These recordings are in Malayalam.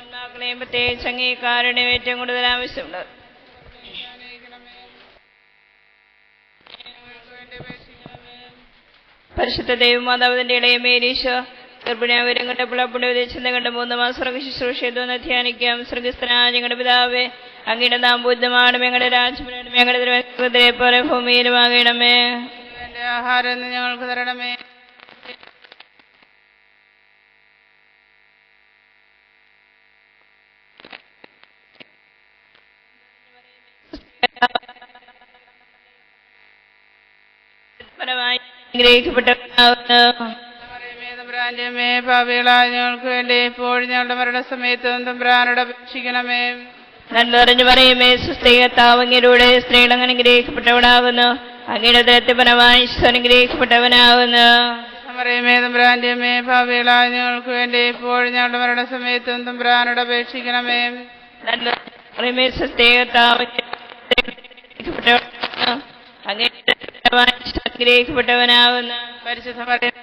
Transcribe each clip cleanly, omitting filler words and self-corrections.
ആത്മാക്കളെയും പ്രത്യേകിച്ച് അംഗീകാരുടെ ഏറ്റവും കൂടുതൽ ആവശ്യമുണ്ട്. പരിശുദ്ധ ദൈവമാതാവിന്റെ ഇളയമേ ഈശോ ഗർഭിണിയാവരും കണ്ടപ്പോൾ പുണ്യവദേശം കണ്ട് 3 മാസം ശുശ്രൂഷ ചെയ്തു ധ്യാനിക്കാം. സ്വർഗസ്ഥനായ ഞങ്ങളുടെ പിതാവേ, അങ്ങയുടെ നാം ബുദ്ധമാണ്, ഞങ്ങളുടെ രാജ്യമാണ്, ഞങ്ങളുടെ തിരുവനന്തപുരത്തെ പോലെ ഭൂമിയിലുമാകണമേ. എന്റെ ആഹാരം ഇന്ന് ഞങ്ങൾക്ക് തരണമേ. പാപികളായ ഞങ്ങൾക്ക് വേണ്ടി ഇപ്പോഴും ഞങ്ങളുടെ മരണസമയത്തും തമ്പുരാനോട് അപേക്ഷിക്കണമേ. നന്മറിഞ്ഞു പറയുമേ സുസ്ഥിരത്താവങ്ങിലൂടെ സ്ത്രീകൾ അനുഗ്രഹിക്കപ്പെട്ടവനാകുന്നു, അങ്ങയുടെ ദരത്തെ ഫലമായി അനുഗ്രഹിക്കപ്പെട്ടവനാകുന്നു. പറയുമേ തമ്പുരാന്റെ അമ്മേ, പാപികളായ ഞങ്ങൾക്ക് വേണ്ടി ഇപ്പോഴും ഞങ്ങളുടെ മരണസമയത്തും തമ്പുരാനോട് അപേക്ഷിക്കണമേ. നന്മറിയുമേ സുസ്ഥിരത്താവങ്ങിലൂടെ അങ്ങയുടെ അനുഗ്രഹിക്കപ്പെട്ടവനാകുന്നു. പരിശുദ്ധ മറിയമേ,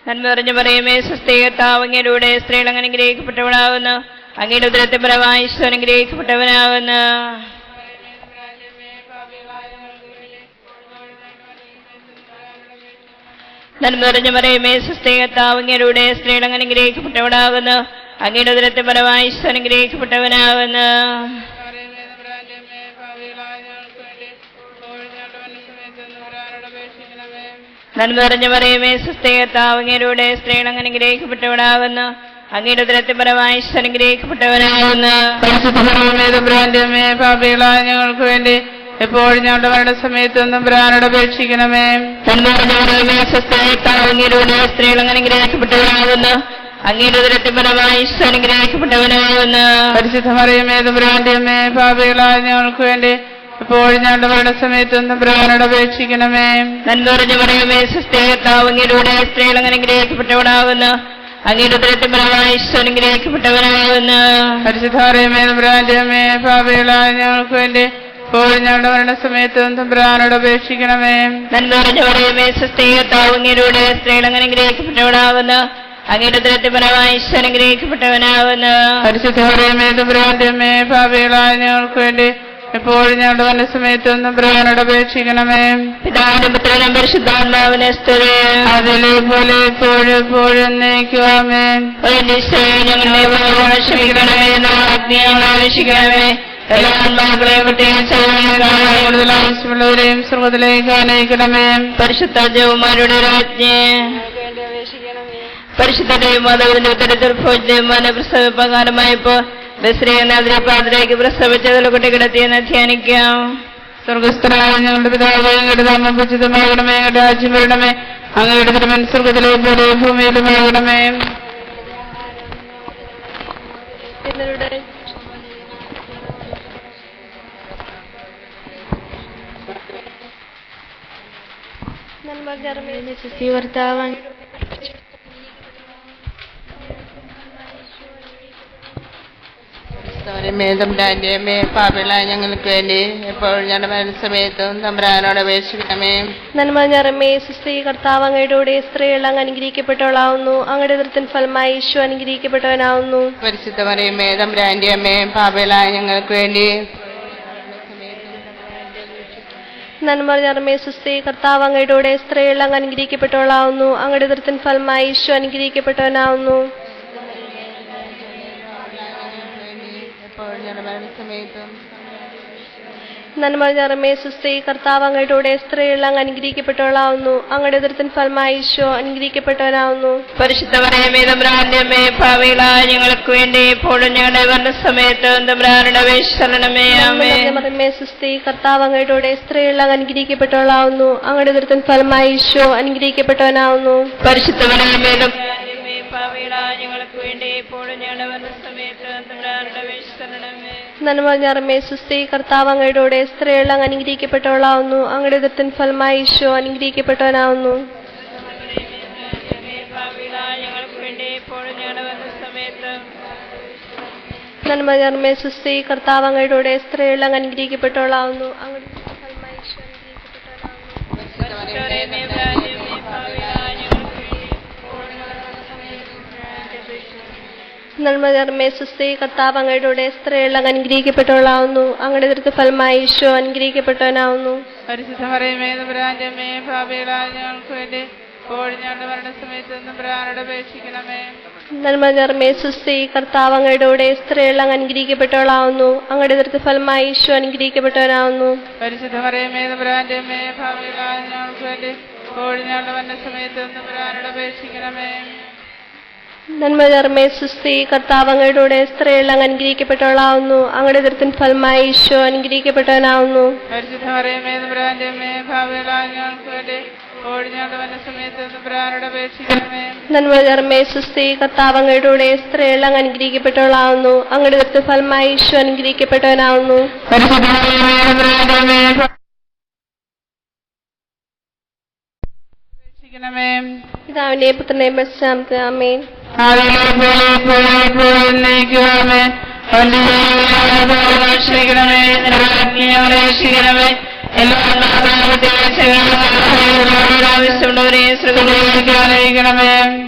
നന്മറിഞ്ഞു പറയുമേ സുസ്ഥിരത്താവങ്ങിലൂടെ സ്ത്രീകൾ അനുഗ്രഹിക്കപ്പെട്ടവളാകുന്നു, അങ്ങയുടെ ഉദരത്തെ ഫലമായി അനുഗ്രഹിക്കപ്പെട്ടവനാകുന്നു. നന്മറിഞ്ഞു പറയുമേ സുസ്ഥിരത്താവങ്ങിലൂടെ സ്ത്രീകൾ അനുഗ്രഹിക്കപ്പെട്ടവളാകുന്നു, അങ്ങയുടെ ഉദരത്തെ ഫലമായി അനുഗ്രഹിക്കപ്പെട്ടവനാകുന്നു. നന്മറിഞ്ഞു പറയുമേ സുസ്ഥിരത്താവങ്ങിലൂടെ സ്ത്രീകൾ അനുഗ്രഹിക്കപ്പെട്ടവളാകുന്നു, അങ്ങയുടെ ഉദരത്തെ ഫലമായി അനുഗ്രഹിക്കപ്പെട്ടവനാകുന്നു. പാപികളായ ഞങ്ങൾക്ക് വേണ്ടി എപ്പോഴും ഞങ്ങളുടെ മരണസമയത്തും തമ്പുരാനോട് അപേക്ഷിക്കണമേ. നന്മറിഞ്ഞു പറയുമേ സുസ്ഥിരത്താവങ്ങിലൂടെ സ്ത്രീകൾ അനുഗ്രഹിക്കപ്പെട്ടവളാകുന്നു, അങ്ങയുടെ ഉദരത്തെ ഫലമായി അനുഗ്രഹിക്കപ്പെട്ടവനാകുന്നു. പരിശുദ്ധ മറിയമേ തമ്പുരാന്റെ അമ്മേ, പാപികളായ ഞങ്ങൾക്ക് വേണ്ടി എപ്പോഴും ഞങ്ങളുടെ മരണസമയത്തും തമ്പുരാനോട് അപേക്ഷിക്കണമേ. നന്മറിഞ്ഞു പറയുമേ സുസ്ഥിരത്താവങ്ങിലൂടെ സ്ത്രീകൾ അനുഗ്രഹിക്കപ്പെട്ടവളാകുന്നു, അങ്ങയുടെ ഉദരത്തെ ഫലമായി അനുഗ്രഹിക്കപ്പെട്ടവനാകുന്നു. പരിശുദ്ധ മറിയമേ തമ്പുരാന്റെ അമ്മേ, പാപികളായ ഞങ്ങൾക്ക് വേണ്ടി എപ്പോഴും ഞങ്ങളുടെ മരണസമയത്തും തമ്പുരാനോട് അപേക്ഷിക്കണമേ. നന്മറിഞ്ഞു പറയുമേ സുസ്ഥിരത്താവങ്ങിലൂടെ സ്ത്രീകൾ അനുഗ്രഹിക്കപ്പെട്ടവളാകുന്നു, അങ്ങയുടെ ഉദരത്തെ ഫലമായി അനുഗ്രഹിക്കപ്പെട്ടവനാകുന്നു. പരിശുദ്ധ മറിയമേ തമ്പുരാന്റെ അമ്മേ, പാപികളായ ഞങ്ങൾക്ക് വേണ്ടി എപ്പോഴും ഞങ്ങളുടെ മരണസമയത്തും തമ്പുരാനോട് അപേക്ഷിക്കണമേ. പിതാവിനും പുത്രനും പരിശുദ്ധാത്മാവിനെ സ്തുതി. അതിലെ പോലെ എപ്പോഴും എപ്പോഴും എന്നേക്കുമേ. ഞങ്ങളെ ക്ഷമിക്കണമേ, ആവശ്യിക്കണമേ. എല്ലാ ആത്മാക്കളെയും കൂടുതൽ ആവശ്യമുള്ളവരെയും സ്വർഗ്ഗത്തിലേക്ക് അനയിക്കണമേ. പരിശുദ്ധ ജവന്മാരുടെ രാജ്ഞി, പരിശുദ്ധ ദൈവമാതാവിന്റെ ഉത്തരത്തിൽ ഭോജ്യമാനെ പ്രസവപ്രകാരമായപ്പോ ബസ്രീനാഥിലേക്ക് പ്രസവിച്ചതിൽ കുട്ടി കിടത്തിയെന്ന് ധ്യാനിക്കാം. സ്വർഗസ്ഥനായ ഞങ്ങളുടെ പിതാവേ, അങ്ങയുടെ നാമം പൂജിതമാകണമേ, അങ്ങയുടെ രാജ്യം വരണമേ, അങ്ങയുടെ തിരുമനസ്സ് സ്വർഗ്ഗത്തിലെ പോലെ ഭൂമിയിലുമാകണമേ. പാപികളായ ഞങ്ങൾക്ക് വേണ്ടി എപ്പോഴും ഞങ്ങളുടെ മരണസമയത്തും തമ്പുരാനോട് അപേക്ഷിക്കണമേ. നന്മ നിറമേ സുസ്ഥി കർത്താവ് അങ്ങയുടെ സ്ത്രീകൾ അങ്ങ് അനുഗ്രഹിക്കപ്പെട്ടവളാവുന്നു, അങ്ങയുടെ ഉദരത്തിൻ ഫലമായി ഈശോ അനുഗ്രഹിക്കപ്പെട്ടവനാവുന്നു. പരിശുദ്ധ മറിയമേ തമ്പുരാന്റെ അമ്മേ, പാപികളായ ഞങ്ങൾക്ക് വേണ്ടി നന്മ നിറമേ സുസ്ഥി കർത്താവ് അങ്ങയുടെ സ്ത്രീകൾ അങ്ങ് അനുഗ്രഹിക്കപ്പെട്ടവളാവുന്നു, അങ്ങയുടെ ഉദരത്തിൻ ഫലമായി ഈശോ അനുഗ്രഹിക്കപ്പെട്ടവനാവുന്നു. നന്മ നിറമേ സുസ്ഥി കർത്താവ് അങ്ങയുടെ സ്ത്രീകൾ അങ്ങ് അനുഗ്രഹിക്കപ്പെട്ടവളാവുന്നു, അങ്ങയുടെ ഉദരത്തിൻ ഫലമായി ഈശോ അനുഗ്രഹിക്കപ്പെട്ടവനാവുന്നു. പരിശുദ്ധ മറിയമേ തമ്പുരാന്റെ അമ്മേ, പാപികളായ ഞങ്ങൾക്ക് വേണ്ടി എപ്പോഴും ഞങ്ങളുടെ മരണസമയത്ത് തമ്പുരാനോട് അപേക്ഷിക്കണമേ. മറിയമേ സുസ്ഥി കർത്താവ് അങ്ങയുടെ സ്ത്രീകൾ അങ്ങ് അനുഗ്രഹിക്കപ്പെട്ടവളാവുന്നു, അങ്ങയുടെ ഉദരത്തിൻ ഫലമായി ഈശോ അനുഗ്രഹിക്കപ്പെട്ടവനാവുന്നു. പരിശുദ്ധ മറിയമേ പാപികളായ ഞങ്ങൾക്ക് വേണ്ടി എപ്പോഴും ഞങ്ങളുടെ മരണസമയത്ത് തമ്പുരാനോട് അപേക്ഷിക്കണമേ. നന്മ നിറമേ സുസ്ഥി കർത്താവ് അങ്ങയുടെ സ്ത്രീകൾ അങ്ങ് അനുഗ്രഹിക്കപ്പെട്ടവളാവുന്നു, അങ്ങയുടെ ഉദരത്തിൻ ഫലമായി ഈശോ അനുഗ്രഹിക്കപ്പെട്ടവനാവുന്നു. നന്മ നിറഞ്ഞ സുസ്തി കർത്താവ് അങ്ങയുടെ കൂടെ സ്ത്രീകൾ അങ്ങ് അനുഗ്രഹിക്കപ്പെട്ടവളാവുന്നു. അങ്ങയുടെ ഫലമായി ഈശോ അനുഗ്രഹിക്കപ്പെട്ടവനാവുന്നു. നന്മ നിറഞ്ഞ സുസ്തി കർത്താവ് അങ്ങയുടെ കൂടെ സ്ത്രീകൾ അങ്ങ് അനുഗ്രഹിക്കപ്പെട്ടവളാവുന്നു. അങ്ങയുടെ ഫലമായി ഈശോ അനുഗ്രഹിക്കപ്പെട്ടവനാവുന്നു. പരിശുദ്ധ മറിയമേ തമ്പുരാന്റെ അമ്മേ, പാപികളായ ഞങ്ങൾക്ക് വേണ്ടി ഇപ്പോഴും ഞങ്ങളുടെ മരണസമയത്ത് തമ്പുരാനോട് അപേക്ഷിക്കണമേ. നന്മ നിറഞ്ഞ സുസ്തി കർത്താവ് അങ്ങയുടെ കൂടെ സ്ത്രീകൾ അങ്ങ് അനുഗ്രഹിക്കപ്പെട്ടവളാവുന്നു. അങ്ങയുടെ ഫലമായി ഈശോ അനുഗ്രഹിക്കപ്പെട്ടവനാവുന്നു. പരിശുദ്ധ മറിയമേ തമ്പുരാന്റെ അമ്മേ, പാപികളായ ഞങ്ങൾക്ക് വേണ്ടി ഇപ്പോഴും ഞങ്ങളുടെ മരണസമയത്ത് തമ്പുരാനോട് അപേക്ഷിക്കണമേ. നന്മ നിറഞ്ഞ സുസ്തി കർത്താവ് അങ്ങയുടെ കൂടെ സ്ത്രീകൾ അങ്ങ് അനുഗ്രഹിക്കപ്പെട്ടവളാവുന്നു. അങ്ങയുടെ ഫലമായി ഈശോ അനുഗ്രഹിക്കപ്പെട്ടവനാവുന്നു. പരിശുദ്ധ മറിയമേ തമ്പുരാന്റെ അമ്മേ, പാപികളായ ഞങ്ങൾക്ക് വേണ്ടി ഇപ്പോഴും ഞങ്ങളുടെ മരണസമയത്ത് തമ്പുരാനോട് അപേക്ഷിക്കണമേ. നന്മ നിറഞ്ഞ സുസ്തി കർത്താവ് അങ്ങയുടെ കൂടെ സ്ത്രീകൾ അങ്ങ് അനുഗ്രഹിക്കപ്പെട്ടവളാവുന്നു. അങ്ങയുടെ ഫലമായി ഈശോ അനുഗ്രഹിക്കപ്പെട്ടവനാവുന്നു. പരിശുദ്ധ മറിയമേ തമ്പുരാന്റെ അമ്മേ, അപേക്ഷിക്കണമേ. പിതാവിന്റെ പുത്രന്റെ പരിശുദ്ധാത്മാവിന്റെ ആമേൻ. രക്ഷിക്കണമേ.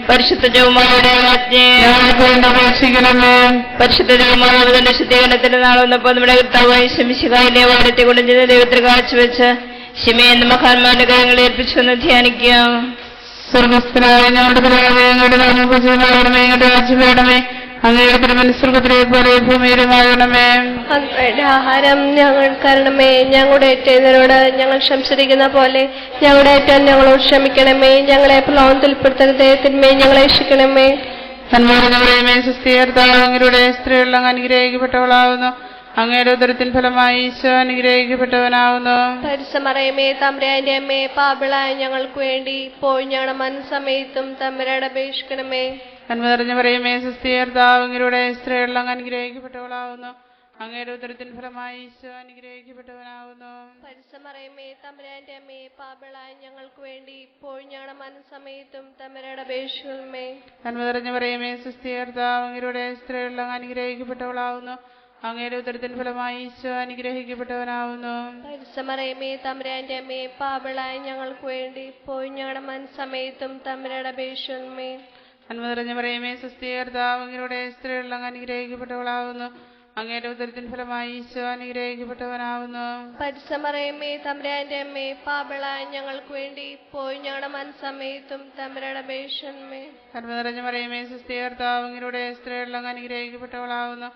പരിശുദ്ധ ജൗമാരുടെ പരിശുദ്ധ ജൗമാരുടെ ശുദ്ധീകരണത്തിന്റെ നാളൊന്നപ്പോ നമ്മുടെ കർത്താവായി ശമിശികായിലെ വാരത്തെ കൊണ്ട് ചെയ്ത ദൈവത്തിൽ കാഴ്ചവെച്ച് ശിമേ എന്ന മഹാന്മാരുടെ കാര്യങ്ങളെ ഏൽപ്പിച്ചുവെന്ന് ധ്യാനിക്കാം. സ്വർഗസ്ഥനായ ഞങ്ങളുടെ പിതാവേ, അങ്ങയുടെ നാമം പൂജിതമാകണമേ. അങ്ങയുടെ രാജ്യം വരണമേ. അങ്ങയുടെ തിരുമനസ്സുർഗത്തിലെ പോലെ ഭൂമിയിലുമാകണമേ. അങ്ങയുടെ ആഹാരം ഞങ്ങൾക്ക് തരണമേ. ഞങ്ങളുടെ ഏറ്റവരോട് ഞങ്ങൾ ക്ഷമിച്ചിരിക്കുന്ന പോലെ ഞങ്ങളുടെ ഏറ്റവും ഞങ്ങളോട് ക്ഷമിക്കണമേ. ഞങ്ങളെ പ്രലോഭനത്തിൽ ഉൾപ്പെടുത്തരുതേ, തിന്മയെ ഞങ്ങളെ രക്ഷിക്കണമേ. നന്മ സുസ്ഥീകർത്താവ് അങ്ങയുടെ സ്ത്രീകൾ അങ്ങ് അനുഗ്രഹിക്കപ്പെട്ടവളാവുന്നു. അങ്ങയുടെ ഉദരത്തിൻ ഫലമായി ഈശോ അനുഗ്രഹിക്കപ്പെട്ടവനാവുന്നു. പരിസമറയമേ തമ്പുരാന്റെ അമ്മേ, പാപികളായ ഞങ്ങൾക്ക് വേണ്ടി ഇപ്പോൾ ഞങ്ങളുടെ മനസ്സമയത്തും തമ്പുരാനോട് അപേക്ഷിക്കണമേ. നന്മ നിറഞ്ഞ മറിയമേ, സുസ്ഥീകർത്താവ് അങ്ങയുടെ സ്ത്രീകൾ അങ്ങ് അനുഗ്രഹിക്കപ്പെട്ടവളാവുന്നു. അങ്ങയുടെ ഉദരത്തിൻ ഫലമായി ഈശോ അനുഗ്രഹിക്കപ്പെട്ടവനാവുന്നു. പരിസമറയമേ തമ്പുരാന്റെ അമ്മേ, പാപികളായ ഞങ്ങൾക്ക് വേണ്ടി ഇപ്പോൾ ഞങ്ങളുടെ മനസ്സമയത്തും തമ്പുരാനോട് അപേക്ഷിക്കണമേ. നന്മ നിറഞ്ഞ മറിയമേ, സുസ്ഥീകർത്താവ് അങ്ങയുടെ സ്ത്രീകൾ അങ്ങ് അനുഗ്രഹിക്കപ്പെട്ടവളാവുന്നു. അങ്ങയുടെ ഉദരത്തിൻ ഫലമായി ഈശോ അനുഗ്രഹിക്കപ്പെട്ടവനാവുന്നു. പരിസമറയമേ തമ്പുരാന്റെ അമ്മേ, പാപികളായ ഞങ്ങൾക്ക് വേണ്ടി ഇപ്പോൾ ഞങ്ങളുടെ മനസ്സമയത്തും തമ്പുരാനോട് അപേക്ഷിക്കണമേ. നന്മ നിറഞ്ഞ മറിയമേ, സുസ്ഥീകർത്താവ് അങ്ങയുടെ സ്ത്രീകൾ അങ്ങ് അനുഗ്രഹിക്കപ്പെട്ടവളാവുന്നു. അങ്ങയുടെ ഉദരത്തിൻ ഫലമായി ഈശോ അനുഗ്രഹിക്കപ്പെട്ടവനാവുന്നു. പരിസമറയമേ തമ്പുരാന്റെ അമ്മേ, പാപികളായ ഞങ്ങൾക്ക് വേണ്ടി ഇപ്പോൾ ഞങ്ങളുടെ മനസ്സമയത്തും തമ്പുരാനോട് അപേക്ഷിക്കണമേ. നന്മ നിറഞ്ഞ മറിയമേ, സുസ്ഥീകർത്താവ് അങ്ങയുടെ സ്ത്രീകൾ അങ്ങ് അനുഗ്രഹിക്കപ്പെട്ടവളാവുന്നു.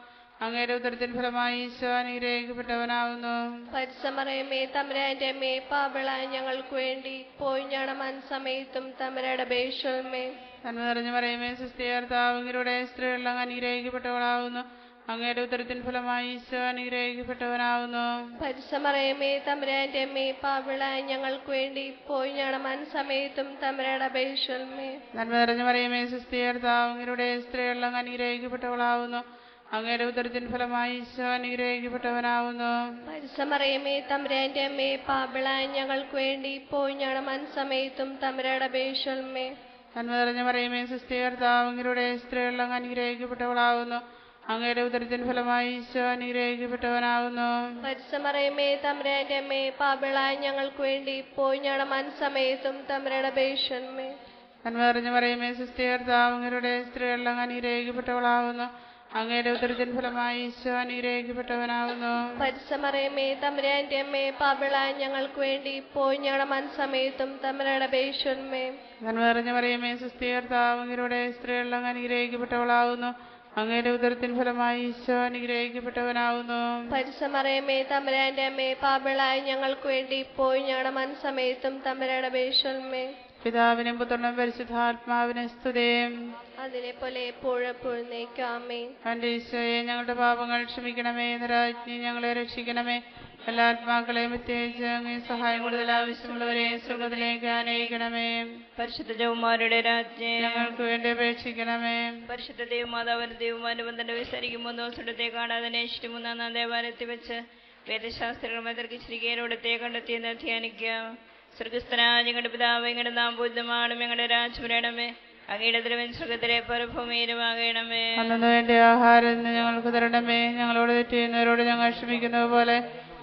അങ്ങയുടെ ഉദരത്തിൻ ഫലമായി ഈശോ അനുഗ്രഹിക്കപ്പെട്ടവനാവുന്നു. പരിസമറയമേ തമ്പുരാന്റെ അമ്മേ, പാപികളായ ഞങ്ങൾക്ക് വേണ്ടി ഇപ്പോൾ ഞങ്ങളുടെ മനസ്സമയത്തും തമ്പുരാനോട് അപേക്ഷിക്കണമേ. നന്മ നിറഞ്ഞ മറിയമേ, സുസ്ഥീകർത്താവ് അങ്ങയുടെ സ്ത്രീകൾ അങ്ങ് അനുഗ്രഹിക്കപ്പെട്ടവളാവുന്നു. അങ്ങയുടെ ഉദരത്തിൻ ഫലമായി ഈശോ അനുഗ്രഹിക്കപ്പെട്ടവനാവുന്നു. പരിസമറയമേ തമ്പുരാന്റെ അമ്മേ, പാപികളായ ഞങ്ങൾക്ക് വേണ്ടി ഇപ്പോൾ ഞങ്ങളുടെ മനസ്സമയത്തും തമ്പുരാനോട് അപേക്ഷിക്കണമേ. നന്മ നിറഞ്ഞ മറിയമേ, സുസ്ഥീകർത്താവ് അങ്ങയുടെ സ്ത്രീകൾ അങ്ങ് അനുഗ്രഹിക്കപ്പെട്ടവളാവുന്നു. അങ്ങയുടെ ഉദരത്തിൻ ഫലമായി ഈശോ അനുഗ്രഹിക്കപ്പെട്ടവനാവുന്നു. പരിസമറയമേ തമ്പുരാന്റെ അമ്മേ, പാപികളായ ഞങ്ങൾക്ക് വേണ്ടി ഇപ്പോൾ ഞങ്ങളുടെ മനസ്സമയത്തും തമ്പുരാനോട് അപേക്ഷിക്കണമേ. നന്മ നിറഞ്ഞ മറിയമേ, സുസ്ഥീകർത്താവ് അങ്ങയുടെ സ്ത്രീകൾ അങ്ങ് അനുഗ്രഹിക്കപ്പെട്ടവളാവുന്നു. അങ്ങയുടെ ഉദരത്തിൻ ഫലമായി ഈശോ അനുഗ്രഹിക്കപ്പെട്ടവനാവുന്നു. പരിസമറയമേ തമ്പുരാന്റെ അമ്മേ, പാപികളായ ഞങ്ങൾക്ക് വേണ്ടി ഇപ്പോൾ ഞങ്ങളുടെ മനസ്സമയത്തും തമ്പുരാനോട് അപേക്ഷിക്കണമേ. നന്മ നിറഞ്ഞ മറിയമേ, സുസ്ഥീകർത്താവ് അങ്ങയുടെ സ്ത്രീകൾ അങ്ങ് അനുഗ്രഹിക്കപ്പെട്ടവളാവുന്നു. അങ്ങയുടെ ഉദരത്തിൻ ഫലമായി ഈശോ അനുഗ്രഹിക്കപ്പെട്ടവനാവുന്നു. പരിസമറയമേ തമ്പുരാന്റെ അമ്മേ, പാപികളായ ഞങ്ങൾക്ക് വേണ്ടി ഇപ്പോൾ ഞങ്ങളുടെ മനസ്സമയത്തും തമ്പുരാനോട് അപേക്ഷിക്കണമേ. നന്മ നിറഞ്ഞ മറിയമേ, സുസ്ഥീകർത്താവ് അങ്ങയുടെ സ്ത്രീകൾ അങ്ങ് അനുഗ്രഹിക്കപ്പെട്ടവളാവുന്നു. അങ്ങയുടെ ഉദരത്തിൻ ഫലമായി ഈശോ അനുഗ്രഹിക്കപ്പെട്ടവനാവുന്നു. പരിസമറയമേ തമ്പുരാന്റെ അമ്മേ, പാപികളായ ഞങ്ങൾക്ക് വേണ്ടി ഇപ്പോൾ ഞങ്ങളുടെ മനസ്സമയത്തും തമ്പുരാനോട് അപേക്ഷിക്കണമേ. പിതാവിനും പുത്രനും പരിശുദ്ധാത്മാവിനും സ്തുതി. അതിനെ പോലെ എപ്പോഴും ആമേൻ. എന്റെ ഈശോയെ, ഞങ്ങളുടെ പാപങ്ങൾ ക്ഷമിക്കണമേ. നരാജ്ഞി ഞങ്ങളെ രക്ഷിക്കണമേ. എല്ലാ ആത്മാക്കളെയും പ്രത്യേകിച്ച് അങ്ങേ സഹായം കൂടുതൽ ആവശ്യമുള്ളവരെ സ്വർഗ്ഗത്തിലേക്ക് ആനയിക്കണമേ. പരിശുദ്ധ ജൗമാരുടെ രാജ്ഞി ഞങ്ങൾക്ക് വേണ്ടി അപേക്ഷിക്കണമേ. പരിശുദ്ധ ദൈവമാതാവിന്റെ ദൈവമാനുബന്ധന്റെ വിസ്തരിക്കും 3 ദിവസത്തെ കാണാതെ അന്വേഷിച്ച് 3-ാം ദേവാലയത്തിൽ വെച്ച് വേദശാസ്ത്രങ്ങളുമായി തർക്കിച്ചിരിക്കുന്നവരോടത്തെ കണ്ടെത്തിയെന്ന് ധ്യാനിക്കാം. സ്വർഗസ്ഥനായ ഞങ്ങളുടെ പിതാവേ, ഞങ്ങളുടെ നാമം പൂജിതമാകണമേ. ഞങ്ങളുടെ രാജ്യം വരണമേ. അങ്ങയുടെ തിരുവൻ സ്വർഗത്തിലെ പോലെ ഭൂമിയിലുമാകണമേ. അന്നു വേണ്ട ആഹാരം ഇന്ന് ഞങ്ങൾക്ക് തരണമേ. ഞങ്ങളോട് തെറ്റ് ചെയ്യുന്നവരോട് ഞങ്ങൾ ക്ഷമിക്കുന്നത് പോലെ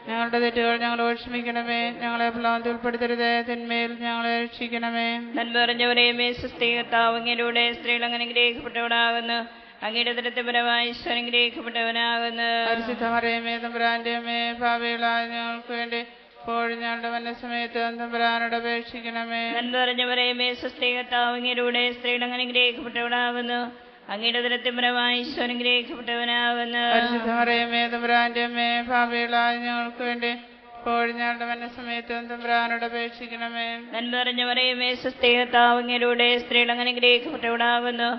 ഞങ്ങളുടെ തെറ്റുകൾ ഞങ്ങളോട് ക്ഷമിക്കണമേ. ഞങ്ങളെ പ്രലോഭനത്തിൽ ഉൾപ്പെടുത്തരുതേ, തിന്മയിൽ ഞങ്ങളെ രക്ഷിക്കണമേ. നന്മ നിറഞ്ഞവരെയുമേ സ്വസ്തി, കർത്താവ് അങ്ങയുടെ സ്ത്രീകൾ അങ്ങനെ ഗ്രഹിക്കപ്പെട്ടവനാകുന്നു. അങ്ങയുടെ ദുരിതത്തിൻ ഫലമായി ഈശോ അനുഗ്രഹിക്കപ്പെട്ടവനാകുന്നു. പരിശുദ്ധ മറിയമേ തമ്പുരാന്റെ അമ്മേ, പാപികളായ ഞങ്ങൾക്ക് വേണ്ടി ഇപ്പോഴും ഞങ്ങളുടെ മരണസമയത്ത് തമ്പുരാനോട് അപേക്ഷിക്കണമേ. നന്മ നിറഞ്ഞവരെയുമേ സ്വസ്തി, കർത്താവ് അങ്ങയുടെ സ്ത്രീകൾ അങ്ങനെ ഗ്രഹിക്കപ്പെട്ടവനാകുന്നു. അങ്ങയുടെ ദുരിതത്തിൻ ഫലമായി ഈശോ അനുഗ്രഹിക്കപ്പെട്ടവനാകുന്നു. പരിശുദ്ധ മറിയമേ തമ്പുരാന്റെ അമ്മേ, പാപികളായ ഞങ്ങൾക്ക് വേണ്ടി ഇപ്പോഴും ഞങ്ങളുടെ മരണസമയത്ത് തമ്പുരാനോട് അപേക്ഷിക്കണമേ. നന്മ നിറഞ്ഞവരെയുമേ സ്വസ്തി, കർത്താവ് അങ്ങയുടെ സ്ത്രീകൾ അങ്ങനെ ഗ്രഹിക്കപ്പെട്ടവനാകുന്നു.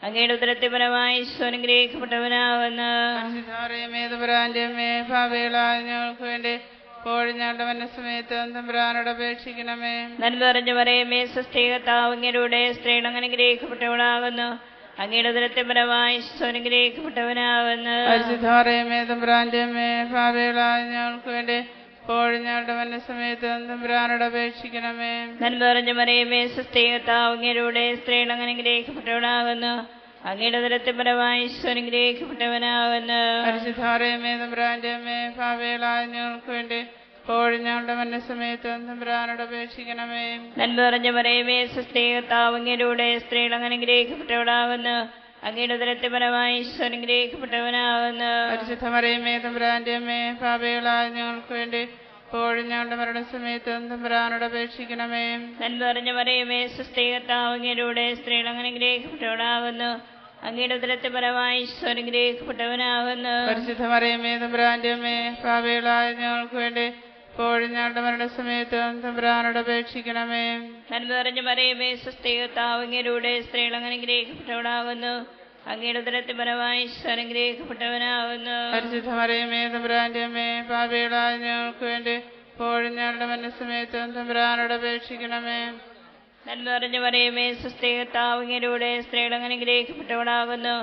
അങ്ങയുടെ ഉദരത്തിൻ ഫലമായി ഈശോ അനുഗ്രഹിക്കപ്പെട്ടവനാകുന്നു. പരിശുദ്ധ മറിയമേ തമ്പുരാന്റെ അമ്മേ, പാപികളായ ഞങ്ങൾക്ക് വേണ്ടി ഇപ്പോഴും ഞങ്ങളുടെ മരണസമയത്ത് തമ്പുരാനോട് അപേക്ഷിക്കണമേ. നന്മ നിറഞ്ഞവരെയുമേ സ്വസ്തി, കർത്താവ് അങ്ങയുടെ സ്ത്രീകൾ അങ്ങനെ ഗ്രഹിക്കപ്പെട്ടവനാകുന്നു. അങ്ങയുടെ ഉദരത്തിൻ ഫലമായി ഈശോ അനുഗ്രഹിക്കപ്പെട്ടവനാകുന്നു. പരിശുദ്ധ മറിയമേ തമ്പുരാന്റെ അമ്മേ, പാപികളായ ഞങ്ങൾക്ക് വേണ്ടി ഇപ്പോഴും ഞങ്ങളുടെ മരണസമയത്ത് തമ്പുരാനോട് അപേക്ഷിക്കണമേ. നന്മ നിറഞ്ഞ മറിയമേ സ്വസ്തി, കർത്താവ് അങ്ങയുടെ സ്ത്രീകൾ അങ്ങനെ ഗ്രഹിക്കപ്പെട്ടവനാകുന്നു. അങ്ങയുടെ ഉദരത്തിൻ ഫലമായി ഈശോ അനുഗ്രഹിക്കപ്പെട്ടവനാകുന്നു. പരിശുദ്ധ മറിയമേ തമ്പുരാന്റെ അമ്മേ, പാപികളായ ഞങ്ങൾക്ക് വേണ്ടി ഇപ്പോഴും ഞങ്ങളുടെ മരണസമയത്ത് തമ്പുരാനോട് അപേക്ഷിക്കണമേ. നന്മ നിറഞ്ഞ മറിയമേ സ്വസ്തി, കർത്താവ് അങ്ങയുടെ സ്ത്രീകൾ അങ്ങനെ ഗ്രഹിക്കപ്പെട്ടവനാകുന്നു. അങ്ങയുടെ ഉദരത്തിൻ ഫലമായി ഈശോ അനുഗ്രഹിക്കപ്പെട്ടവനാകുന്നു. പരിശുദ്ധ മറിയമേ തമ്പുരാന്റെ അമ്മേ, പാപികളായ ഞങ്ങൾക്ക് വേണ്ടി ഇപ്പോഴും ഞങ്ങളുടെ മരണസമയത്ത് തമ്പുരാനോട് അപേക്ഷിക്കണമേ. നന്മ നിറഞ്ഞ മറിയമേ സ്വസ്തി, കർത്താവ് അങ്ങയുടെ സ്ത്രീകൾ അങ്ങനെ ഗ്രഹിക്കപ്പെട്ടവനാകുന്നു. അങ്ങയുടെ ഉദരത്തിൻ ഫലമായി ഈശോ അനുഗ്രഹിക്കപ്പെട്ടവനാകുന്നു. പരിശുദ്ധ മറിയമേ തമ്പുരാന്റെ അമ്മേ, പാപികളായ ഞങ്ങൾക്ക് വേണ്ടി ഇപ്പോഴും ഞങ്ങളുടെ മരണസമയത്ത് തമ്പുരാനോട് അപേക്ഷിക്കണമേ. നന്മ നിറഞ്ഞ മറിയമേ സ്വസ്തി, കർത്താവ് അങ്ങയുടെ സ്ത്രീകൾ അങ്ങനെ ഗ്രഹിക്കപ്പെട്ടവനാകുന്നു. അങ്ങയുടെ ഉദരത്തിൻ ഫലമായി ഈശോ അനുഗ്രഹിക്കപ്പെട്ടവനാകുന്നു. പരിശുദ്ധ മറിയമേ തമ്പുരാന്റെ അമ്മേ, പാപികളായ ഞങ്ങൾക്ക് വേണ്ടി ഇപ്പോഴും ഞങ്ങളുടെ മരണസമയത്ത് തമ്പുരാനോട് അപേക്ഷിക്കണമേ. നന്മ നിറഞ്ഞ മറിയമേ സ്വസ്തി, കർത്താവ് അങ്ങയുടെ സ്ത്രീകൾ അങ്ങനെ ഗ്രഹിക്കപ്പെട്ടവനാകുന്നു.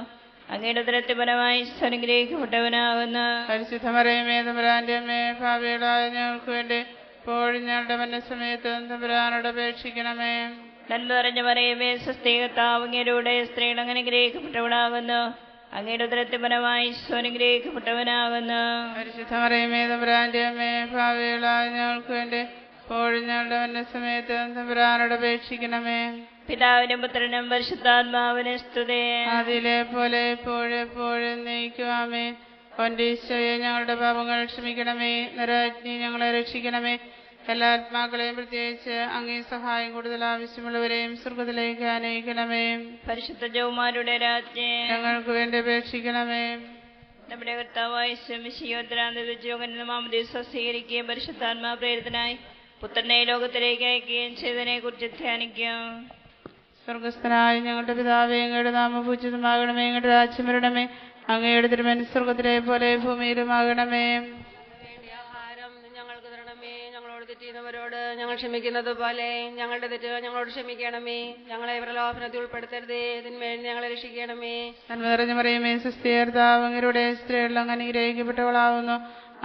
അങ്ങയുടെ ഉദരത്തിൻ ഫലമായി ഈശോ അനുഗ്രഹിക്കപ്പെട്ടവനാകുന്നു. പരിശുദ്ധ മറിയമേ തമ്പുരാന്റെ അമ്മേ, പാപികളായ ഞങ്ങൾക്ക് വേണ്ടി ഇപ്പോഴും ഞങ്ങളുടെ മരണസമയത്ത് തമ്പുരാനോട് അപേക്ഷിക്കണമേ. നന്മ നിറഞ്ഞ മറിയമേ സ്വസ്തി, കർത്താവ് അങ്ങയുടെ സ്ത്രീകൾ അങ്ങനെ ഗ്രഹിക്കപ്പെട്ടവനാകുന്നു. അങ്ങയുടെ ഉദരത്തിൻ ഫലമായി ഈശോ അനുഗ്രഹിക്കപ്പെട്ടവനാകുന്നു. പരിശുദ്ധ മറിയമേ തമ്പുരാന്റെ അമ്മേ, പാപികളായ ഞങ്ങൾക്ക് വേണ്ടി ഇപ്പോഴും ഞങ്ങളുടെ മരണസമയത്ത് തമ്പുരാനോട് അപേക്ഷിക്കണമേ. പിതാവിനും പുത്രനും പരിശുദ്ധാത്മാവിനും സ്തുതി. അതിലെ പോലെ എപ്പോഴും നയിക്കുവാമേ. ഈശോയെ ഞങ്ങളുടെ പാപങ്ങൾ ക്ഷമിക്കണമേ. നരകാഗ്നി ഞങ്ങളെ രക്ഷിക്കണമേ. എല്ലാ ആത്മാക്കളെയും പ്രത്യേകിച്ച് അങ്ങേ സഹായം കൂടുതൽ ആവശ്യമുള്ളവരെയും സ്വർഗത്തിലേക്ക് അനയിക്കണമേ. പരിശുദ്ധ ജൗമാരുടെ രാജ്ഞി ഞങ്ങൾക്ക് വേണ്ടി അപേക്ഷിക്കണമേ. നമ്മുടെ കർത്താവായ ശിയോദ്രാന്തോകന്റെ മാമോദീസ സ്വീകരിക്കുകയും പരിശുദ്ധാത്മാ പ്രേരിതനായി പുത്രനെ ലോകത്തിലേക്ക് അയക്കുകയും ചെയ്തതിനെ കുറിച്ച് ധ്യാനിക്കും. സ്വർഗസ്ഥനായ ഞങ്ങളുടെ പിതാവേ, അങ്ങയുടെ നാമം പൂജിതമാകണമേ. അങ്ങയുടെ രാജ്യം വരണമേ. അങ്ങയുടെ തിരുമനസ്സ് സ്വർഗത്തിലെ പോലെ ഭൂമിയിലുമാകണമേ. ഞങ്ങൾക്ക് തരണമേ. ഞങ്ങളോട് തെറ്റിയുന്നവരോട് ഞങ്ങൾ ക്ഷമിക്കുന്നത് പോലെ ഞങ്ങളുടെ തെറ്റുകൾ ഞങ്ങളോട് ക്ഷമിക്കണമേ. ഞങ്ങളെ പ്രലോഭനത്തിൽ ഉൾപ്പെടുത്തരുതേ, തിന്മയിൽ ഞങ്ങളെ രക്ഷിക്കണമേ. നന്മ നിറഞ്ഞ മറിയമേ സ്വസ്തി, കർത്താവ് അങ്ങയുടെ സ്ത്രീകൾ അങ്ങ് അനുഗ്രഹിക്കപ്പെട്ടവളാവുന്നു.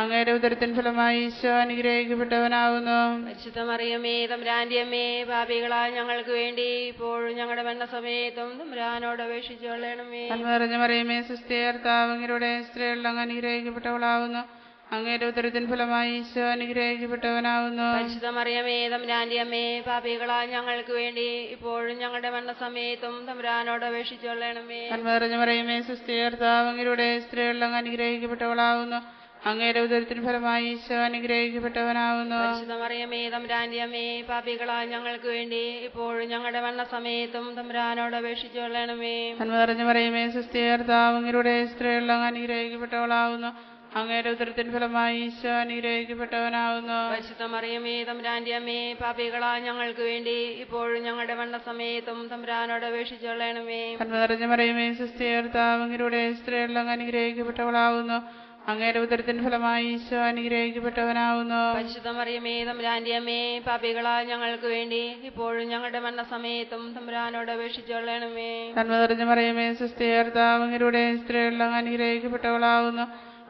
അങ്ങയുടെ ഉദരത്തിൻ ഫലമായി ഈശോ അനുഗ്രഹിക്കപ്പെട്ടവനാവുന്നു. പരിശുദ്ധ മറിയമേ തമ്പുരാന്റെ അമ്മേ, പാപികളായ ഞങ്ങൾക്ക് വേണ്ടി ഇപ്പോഴും ഞങ്ങളുടെ മരണസമയത്തും തമ്പുരാനോട് അപേക്ഷിച്ചുകൊള്ളണമേ. നന്മ നിറഞ്ഞ മറിയമേ സ്വസ്തി, കർത്താവ് അങ്ങയുടെ സ്ത്രീകൾ അങ്ങ് അനുഗ്രഹിക്കപ്പെട്ടവളാവുന്നു. അങ്ങയുടെ ഉദരത്തിൻ ഫലമായി ഈശോ അനുഗ്രഹിക്കപ്പെട്ടവനാവുന്നു. പരിശുദ്ധ മറിയമേ തമ്പുരാന്റെ അമ്മേ, പാപികളായ ഞങ്ങൾക്ക് വേണ്ടി ഇപ്പോഴും ഞങ്ങളുടെ മരണസമയത്തും തമ്പുരാനോട് അപേക്ഷിച്ചുകൊള്ളണമേ. നന്മ നിറഞ്ഞ മറിയമേ സ്വസ്തി, കർത്താവ് അങ്ങയുടെ സ്ത്രീകൾ അങ്ങ് അനുഗ്രഹിക്കപ്പെട്ടവളാവുന്നു. അങ്ങയുടെ ഉദരത്തിൻ ഫലമായി ഈശോ അനുഗ്രഹിക്കപ്പെട്ടവനാവുന്നു. പരിശുദ്ധ മറിയമേ തമ്പുരാന്റെ അമ്മേ, പാപികളായ ഞങ്ങൾക്ക് വേണ്ടി ഇപ്പോഴും ഞങ്ങളുടെ മരണസമയത്തും തമ്പുരാനോട് അപേക്ഷിച്ചുകൊള്ളണമേ. നന്മ നിറഞ്ഞ മറിയമേ സ്വസ്തി, കർത്താവ് അങ്ങയുടെ സ്ത്രീകൾ അങ്ങ് അനുഗ്രഹിക്കപ്പെട്ടവളാവുന്നു. അങ്ങയുടെ ഉദരത്തിൻ ഫലമായി ഈശോ അനുഗ്രഹിക്കപ്പെട്ടവനാവുന്നു. പരിശുദ്ധ മറിയമേ തമ്പുരാന്റെ അമ്മേ, പാപികളായ ഞങ്ങൾക്ക് വേണ്ടി ഇപ്പോഴും ഞങ്ങളുടെ മരണസമയത്തും തമ്പുരാനോട് അപേക്ഷിച്ചുകൊള്ളണമേ. നന്മ നിറഞ്ഞ മറിയമേ സ്വസ്തി, കർത്താവ് അങ്ങയുടെ സ്ത്രീകൾ അങ്ങ് അനുഗ്രഹിക്കപ്പെട്ടവളാവുന്നു. അങ്ങയുടെ ഉദരത്തിൻ ഫലമായി ഈശോ അനുഗ്രഹിക്കപ്പെട്ടവനാവുന്നു. പരിശുദ്ധ മറിയമേ തമ്പുരാന്റെ അമ്മേ, പാപികളായ ഞങ്ങൾക്ക് വേണ്ടി ഇപ്പോഴും ഞങ്ങളുടെ മരണസമയത്തും തമ്പുരാനോട് അപേക്ഷിച്ചുകൊള്ളണമേ. നന്മ നിറഞ്ഞ മറിയമേ സ്വസ്തി, കർത്താവ് അങ്ങയുടെ സ്ത്രീകൾ അങ്ങ് അനുഗ്രഹിക്കപ്പെട്ടവളാവുന്നു.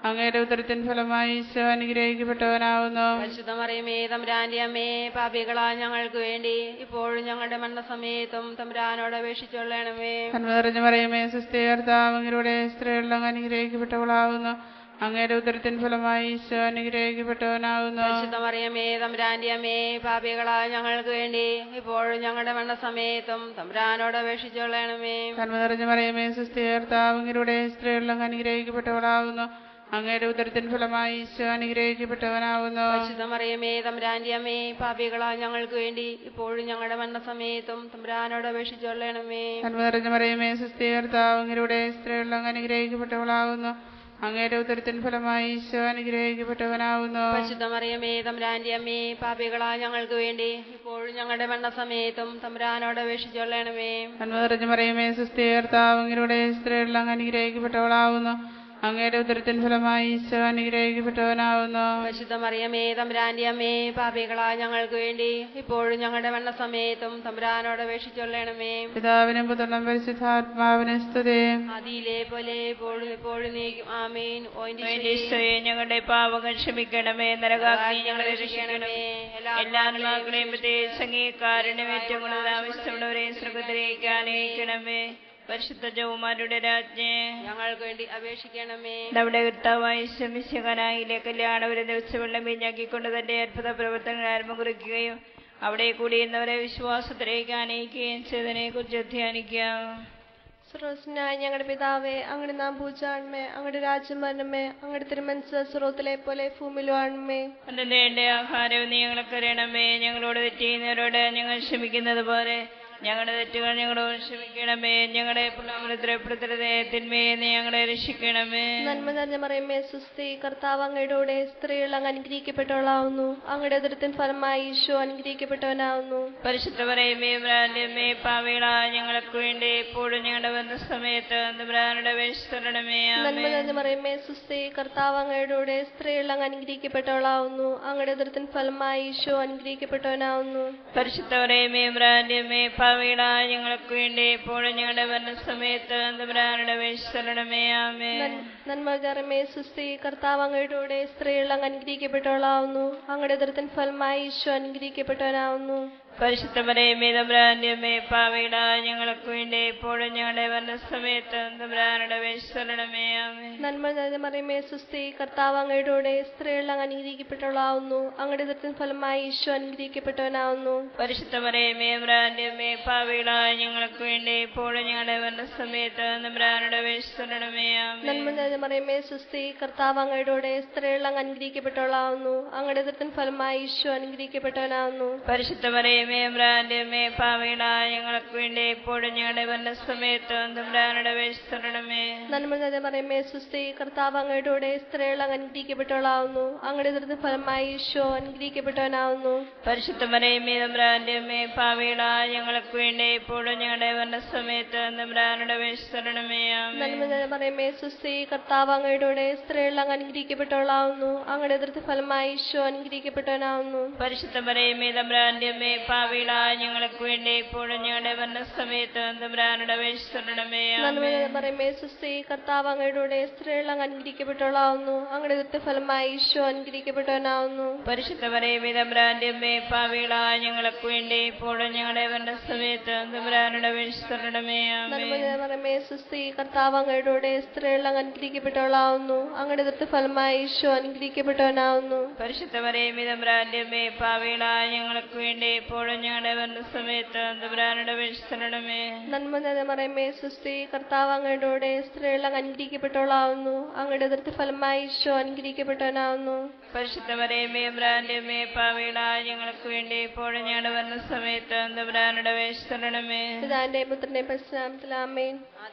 അങ്ങയുടെ ഉദരത്തിൻ ഫലമായി ഈശോ അനുഗ്രഹിക്കപ്പെട്ടവനാവുന്നു. പരിശുദ്ധ മറിയമേ തമ്പുരാന്റെ അമ്മേ, പാപികളായ ഞങ്ങൾക്ക് വേണ്ടി ഇപ്പോഴും ഞങ്ങളുടെ മരണസമയത്തും തമ്പുരാനോട് അപേക്ഷിച്ചുകൊള്ളണമേ. നന്മ നിറഞ്ഞ മറിയമേ, സുസ്ഥി കർത്താവ് അങ്ങയുടെ സ്ത്രീകളിൽ അങ്ങ് അനുഗ്രഹിക്കപ്പെട്ടവളാവുന്നു. അങ്ങയുടെ ഉദരത്തിൻ ഫലമായി ഈശോ അനുഗ്രഹിക്കപ്പെട്ടവനാവുന്നു. പരിശുദ്ധ മറിയമേ തമ്പുരാന്റെ അമ്മേ, പാപികളായ ഞങ്ങൾക്ക് വേണ്ടി ഇപ്പോഴും ഞങ്ങളുടെ മരണസമയത്തും തമ്പുരാനോട് അപേക്ഷിച്ചുകൊള്ളണമേ. നന്മ നിറഞ്ഞ മറിയമേ, സുസ്ഥി കർത്താവ് അങ്ങയുടെ സ്ത്രീകളിൽ അങ്ങ് അനുഗ്രഹിക്കപ്പെട്ടവളാവുന്നു. അങ്ങയുടെ ഉദരത്തിൻ ഫലമായി ഈശോ അനുഗ്രഹിക്കപ്പെട്ടവനാവുന്നു. പരിശുദ്ധ മറിയമേ തമ്പുരാന്റെ അമ്മേ, പാപികളായ ഞങ്ങൾക്ക് വേണ്ടി ഇപ്പോഴും ഞങ്ങളുടെ മരണസമയത്തും തമ്പുരാനോട് അപേക്ഷിച്ചുകൊള്ളണമേ. നന്മ നിറഞ്ഞ മറിയമേ, സുസ്ഥി കർത്താവ് അങ്ങയുടെ സ്ത്രീകളിൽ അങ്ങ് അനുഗ്രഹിക്കപ്പെട്ടവളാവുന്നു. അങ്ങയുടെ ഉദരത്തിൻ ഫലമായി ഈശോ അനുഗ്രഹിക്കപ്പെട്ടവനാവുന്നു. പരിശുദ്ധ മറിയമേ തമ്പുരാന്റെ അമ്മേ, പാപികളായ ഞങ്ങൾക്ക് വേണ്ടി ഇപ്പോഴും ഞങ്ങളുടെ മരണസമയത്തും തമ്പുരാനോട് അപേക്ഷിച്ചുകൊള്ളണമേ. നന്മ നിറഞ്ഞ മറിയമേ, സുസ്ഥി കർത്താവ് അങ്ങയുടെ സ്ത്രീകളിൽ അങ്ങ് അനുഗ്രഹിക്കപ്പെട്ടവളാവുന്നു. അങ്ങയുടെ ഉദരത്തിൻ ഫലമായി ഈശോ അനുഗ്രഹിക്കപ്പെട്ടവനാവുന്നു. പരിശുദ്ധ മറിയമേ തമ്പുരാന്റെ അമ്മേ, പാപികളായ ഞങ്ങൾക്ക് വേണ്ടി ഇപ്പോഴും ഞങ്ങളുടെ മരണസമയത്തും തമ്പുരാനോട് അപേക്ഷിച്ചുകൊള്ളണമേ. പിതാവിനും പുത്രനും പരിശുദ്ധാത്മാവിനും സ്തുതി. ആദിയിലെ പോലെ എപ്പോഴും എപ്പോഴും നീക്കും. ആമേൻ. ഈശോയെ ഞങ്ങളുടെ പാപങ്ങൾ ക്ഷമിക്കണമേ, നരകാഗ്നി ഞങ്ങളെ രക്ഷിക്കണമേ. എല്ലാ ആത്മാക്കളെയും പ്രത്യേകിച്ച് അങ്ങേക്കാരുണ്യം ഏറ്റവും കൂടുതൽ ആവശ്യമുള്ളവരെയും സ്വർഗ്ഗത്തിലേക്ക് ആനയിക്കണമേ. പരിശുദ്ധ ജവമാരുടെ രാജ്ഞേ, ഞങ്ങൾക്ക് വേണ്ടി അപേക്ഷിക്കണമേ. നമ്മുടെ കർത്താവായ ശമിശകനായിലെ കല്യാണം ഒരു ദിവസം വെള്ളം വീഞ്ഞാക്കിക്കൊണ്ട് തന്റെ അത്ഭുത പ്രവർത്തനങ്ങൾ ആരംഭം കുറിക്കുകയും അവിടെ കൂടിയുന്നവരെ വിശ്വാസത്തിലേക്ക് ആനയിക്കുകയും ചെയ്തതിനെ കുറിച്ച് ധ്യാനിക്കാം. സ്രോതസ്സിനായ ഞങ്ങളുടെ പിതാവേ, അങ്ങയുടെ നാം പൂജാണമേ, അങ്ങയുടെ രാജ്യം വരണമേ, അങ്ങയുടെ തിരുമനസ് സ്രോതത്തിലെ പോലെ ഭൂമിയിലും ആണമേ. അന്നത്തെ ആഹാരവും നീ ഞങ്ങൾക്ക് അറിയണമേ. ഞങ്ങളോട് തെറ്റ് ചെയ്യുന്നവരോട് ഞങ്ങൾ ക്ഷമിക്കുന്നത് പോലെ ഞങ്ങളുടെ തെറ്റുകൾ ഞങ്ങളോട് ക്ഷമിക്കണമേ. ഞങ്ങളുടെ പുറപ്പെടുത്തരുതേ, തിന്മയെ നീ ഞങ്ങളെ രക്ഷിക്കണമേ. നന്മ നിറഞ്ഞ മറിയമേ, സുസ്ഥി കർത്താവ് അങ്ങയുടെ കൂടെ സ്ത്രീകൾ അങ്ങ് അനുഗ്രഹിക്കപ്പെട്ടവളാവുന്നു. അങ്ങയുടെ ഉദരത്തിൻ ഫലമായി ഈശോ അനുഗ്രഹിക്കപ്പെട്ടവനാവുന്നു. പരിശുദ്ധ മറിയമേ തമ്പുരാന്റമ്മേ, പാപികളായ ഞങ്ങൾക്ക് വേണ്ടി എപ്പോഴും ഞങ്ങളുടെ വന്ന സമയത്ത് തമ്പുരാനോട് അപേക്ഷിച്ചുകൊള്ളണമേ. നന്മ നിറഞ്ഞ മറിയമേ, സുസ്ഥി കർത്താവ് അങ്ങയുടെ കൂടെ സ്ത്രീകൾ അങ്ങ് അനുഗ്രഹിക്കപ്പെട്ടവളാവുന്നു. അങ്ങയുടെ ഉദരത്തിൻ ഫലമായി ഈശോ അനുഗ്രഹിക്കപ്പെട്ടവനാവുന്നു. പരിശുദ്ധ മറിയമേ തമ്പുരാന്റമ്മേ, പാപികളായ ഞങ്ങൾക്ക് വേണ്ടി എപ്പോഴും ഞങ്ങളുടെ വന്ന സമയത്ത് തമ്പുരാനോട് അപേക്ഷിച്ചുകൊള്ളണമേ. ആമേൻ. നന്മ നിറഞ്ഞ സുസ്ഥി കർത്താവ് അങ്ങയുടെ കൂടെ സ്ത്രീകൾ അങ്ങ് അനുഗ്രഹിക്കപ്പെട്ടവളാവുന്നു. അങ്ങയുടെ ഉദരത്തിൻ ഫലമായി ഈശോ അനുഗ്രഹിക്കപ്പെട്ടവനാവുന്നു. പരിശുദ്ധ മറിയമേ തമ്പുരാന്റമ്മേ, പാപികളായ ഞങ്ങൾക്ക് വേണ്ടി എപ്പോഴും ഞങ്ങളുടെ വന്ന സമയത്ത് തമ്പുരാനോട് അപേക്ഷിച്ചുകൊള്ളണമേ. ആമേൻ. നന്മ നിറഞ്ഞ മറിയമേ, സുസ്ഥി കർത്താവ് അങ്ങയുടെ കൂടെ സ്ത്രീകൾ അങ്ങ് അനുഗ്രഹിക്കപ്പെട്ടവളാവുന്നു. അങ്ങയുടെ ഉദരത്തിൻ ഫലമായി ഈശോ അനുഗ്രഹിക്കപ്പെട്ടവനാവുന്നു. പരിശുദ്ധ മറിയമേ തമ്പുരാന്റമ്മേ, പാപികളായ ഞങ്ങൾക്ക് വേണ്ടി എപ്പോഴും ഞങ്ങളുടെ വന്ന സമയത്ത് തമ്പുരാനോട് അപേക്ഷിച്ചുകൊള്ളണമേ. ആമേൻ. നന്മ നിറഞ്ഞ മറിയമേ, സുസ്ഥി കർത്താവ് അങ്ങയുടെ കൂടെ സ്ത്രീകൾ അങ്ങ് അനുഗ്രഹിക്കപ്പെട്ടവളാവുന്നു. അങ്ങയുടെ ഉദരത്തിൻ ഫലമായി ഈശോ അനുഗ്രഹിക്കപ്പെട്ടവനാവുന്നു. പരിശുദ്ധ മറിയമേ തമ്പുരാന്റമ്മേ, പാപികളായ ഞങ്ങൾക്ക് വേണ്ടി എപ്പോഴും ഞങ്ങളുടെ വന്ന സമയത്ത് തമ്പുരാനോട് അപേക്ഷിച്ചുകൊള്ളണമേ. നന്മ നിറഞ്ഞ മറിയമേ, സുസ്ഥി കർത്താവ് അങ്ങയുടെ കൂടെ സ്ത്രീകൾ അങ്ങ് അനുഗ്രഹിക്കപ്പെട്ടവളാവുന്നു. അങ്ങയുടെ ഉദരത്തിൻ ഫലമായി ഈശോ അനുഗ്രഹിക്കപ്പെട്ടവനാവുന്നു. പരിശുദ്ധ മറിയമേ തമ്പുരാന്റമ്മേ, പാപികളായ ഞങ്ങൾക്ക് വേണ്ടി എപ്പോഴും ഞങ്ങളുടെ വന്ന സമയത്ത് തമ്പുരാനോട് അപേക്ഷിച്ചുകൊള്ളണമേ. ആമേൻ. നന്മ നിറഞ്ഞ മറിയമേ, സുസ്ഥി കർത്താവ് അങ്ങയുടെ കൂടെ സ്ത്രീകൾ അങ്ങ് അനുഗ്രഹിക്കപ്പെട്ടവളാവുന്നു. അങ്ങയുടെ ഉദരത്തിൻ ഫലമായി ഈശോ അനുഗ്രഹിക്കപ്പെട്ടവനാവുന്നു. പരിശുദ്ധ മറിയമേ തമ്പുരാന്റമ്മേ, പാപികളായ ഞങ്ങൾക്ക് വേണ്ടി എപ്പോഴും ഞങ്ങളുടെ വന്ന സമയത്ത് തമ്പുരാനോട് അപേക്ഷിച്ചുകൊള്ളണമേ. നന്മ ആമേൻ. നിറഞ്ഞ മറിയമേ, സുസ്ഥി കർത്താവ് അങ്ങയുടെ കൂടെ സ്ത്രീകൾ അങ്ങ് അനുഗ്രഹിക്കപ്പെട്ടവളാവുന്നു. അങ്ങയുടെ ഉദരത്തിൻ ഫലമായി ഈശോ അനുഗ്രഹിക്കപ്പെട്ടവനാവുന്നു. പരിശുദ്ധ മറിയമേ തമ്പുരാന്റമ്മേ, പാപികളായ ഞങ്ങൾക്ക് വേണ്ടി എപ്പോഴും ഞങ്ങളുടെ വന്ന സമയത്ത് തമ്പുരാനോട് അപേക്ഷിച്ചുകൊള്ളണമേ. നന്മ ആമേൻ. നിറഞ്ഞ മറിയമേ, സുസ്ഥി കർത്താവ് അങ്ങയുടെ കൂടെ സ്ത്രീകൾ അങ്ങ് അനുഗ്രഹിക്കപ്പെട്ടവളാവുന്നു. അങ്ങയുടെ ഉദരത്തിൻ ഫലമായി ഈശോ അനുഗ്രഹിക്കപ്പെട്ടവനാവുന്നു. പരിശുദ്ധ മറിയമേ തമ്പുരാന്റമ്മേ, പാപികളായ ഞങ്ങൾക്ക് വേണ്ടി എപ്പോഴും ഞങ്ങളുടെ വന്ന സമയത്ത് തമ്പുരാനോട് അപേക്ഷിച്ചുകൊള്ളണമേ. നന്മ നിറഞ്ഞ മറിയമേ, സുസ്ഥി കർത്താവ് അങ്ങയുടെ കൂടെ സ്ത്രീകൾ അങ്ങ് അനുഗ്രഹിക്കപ്പെട്ടവളാവുന്നു. അങ്ങയുടെ ഉദരത്തിൻ ഫലമായി ഈശോ അനുഗ്രഹിക്കപ്പെട്ടവനാവുന്നു. പരിശുദ്ധ മറിയമേ തമ്പുരാന്റമ്മേ, പാപികളായ ഞങ്ങൾക്ക് വേണ്ടി എപ്പോഴും ഞങ്ങളുടെ വന്ന സമയത്ത് തമ്പുരാനോട് അപേക്ഷിച്ചുകൊള്ളണമേ. പിതാവിന്റെ പുത്രന്റെ പരിശുദ്ധാത്മാവിൽ ആമേൻ.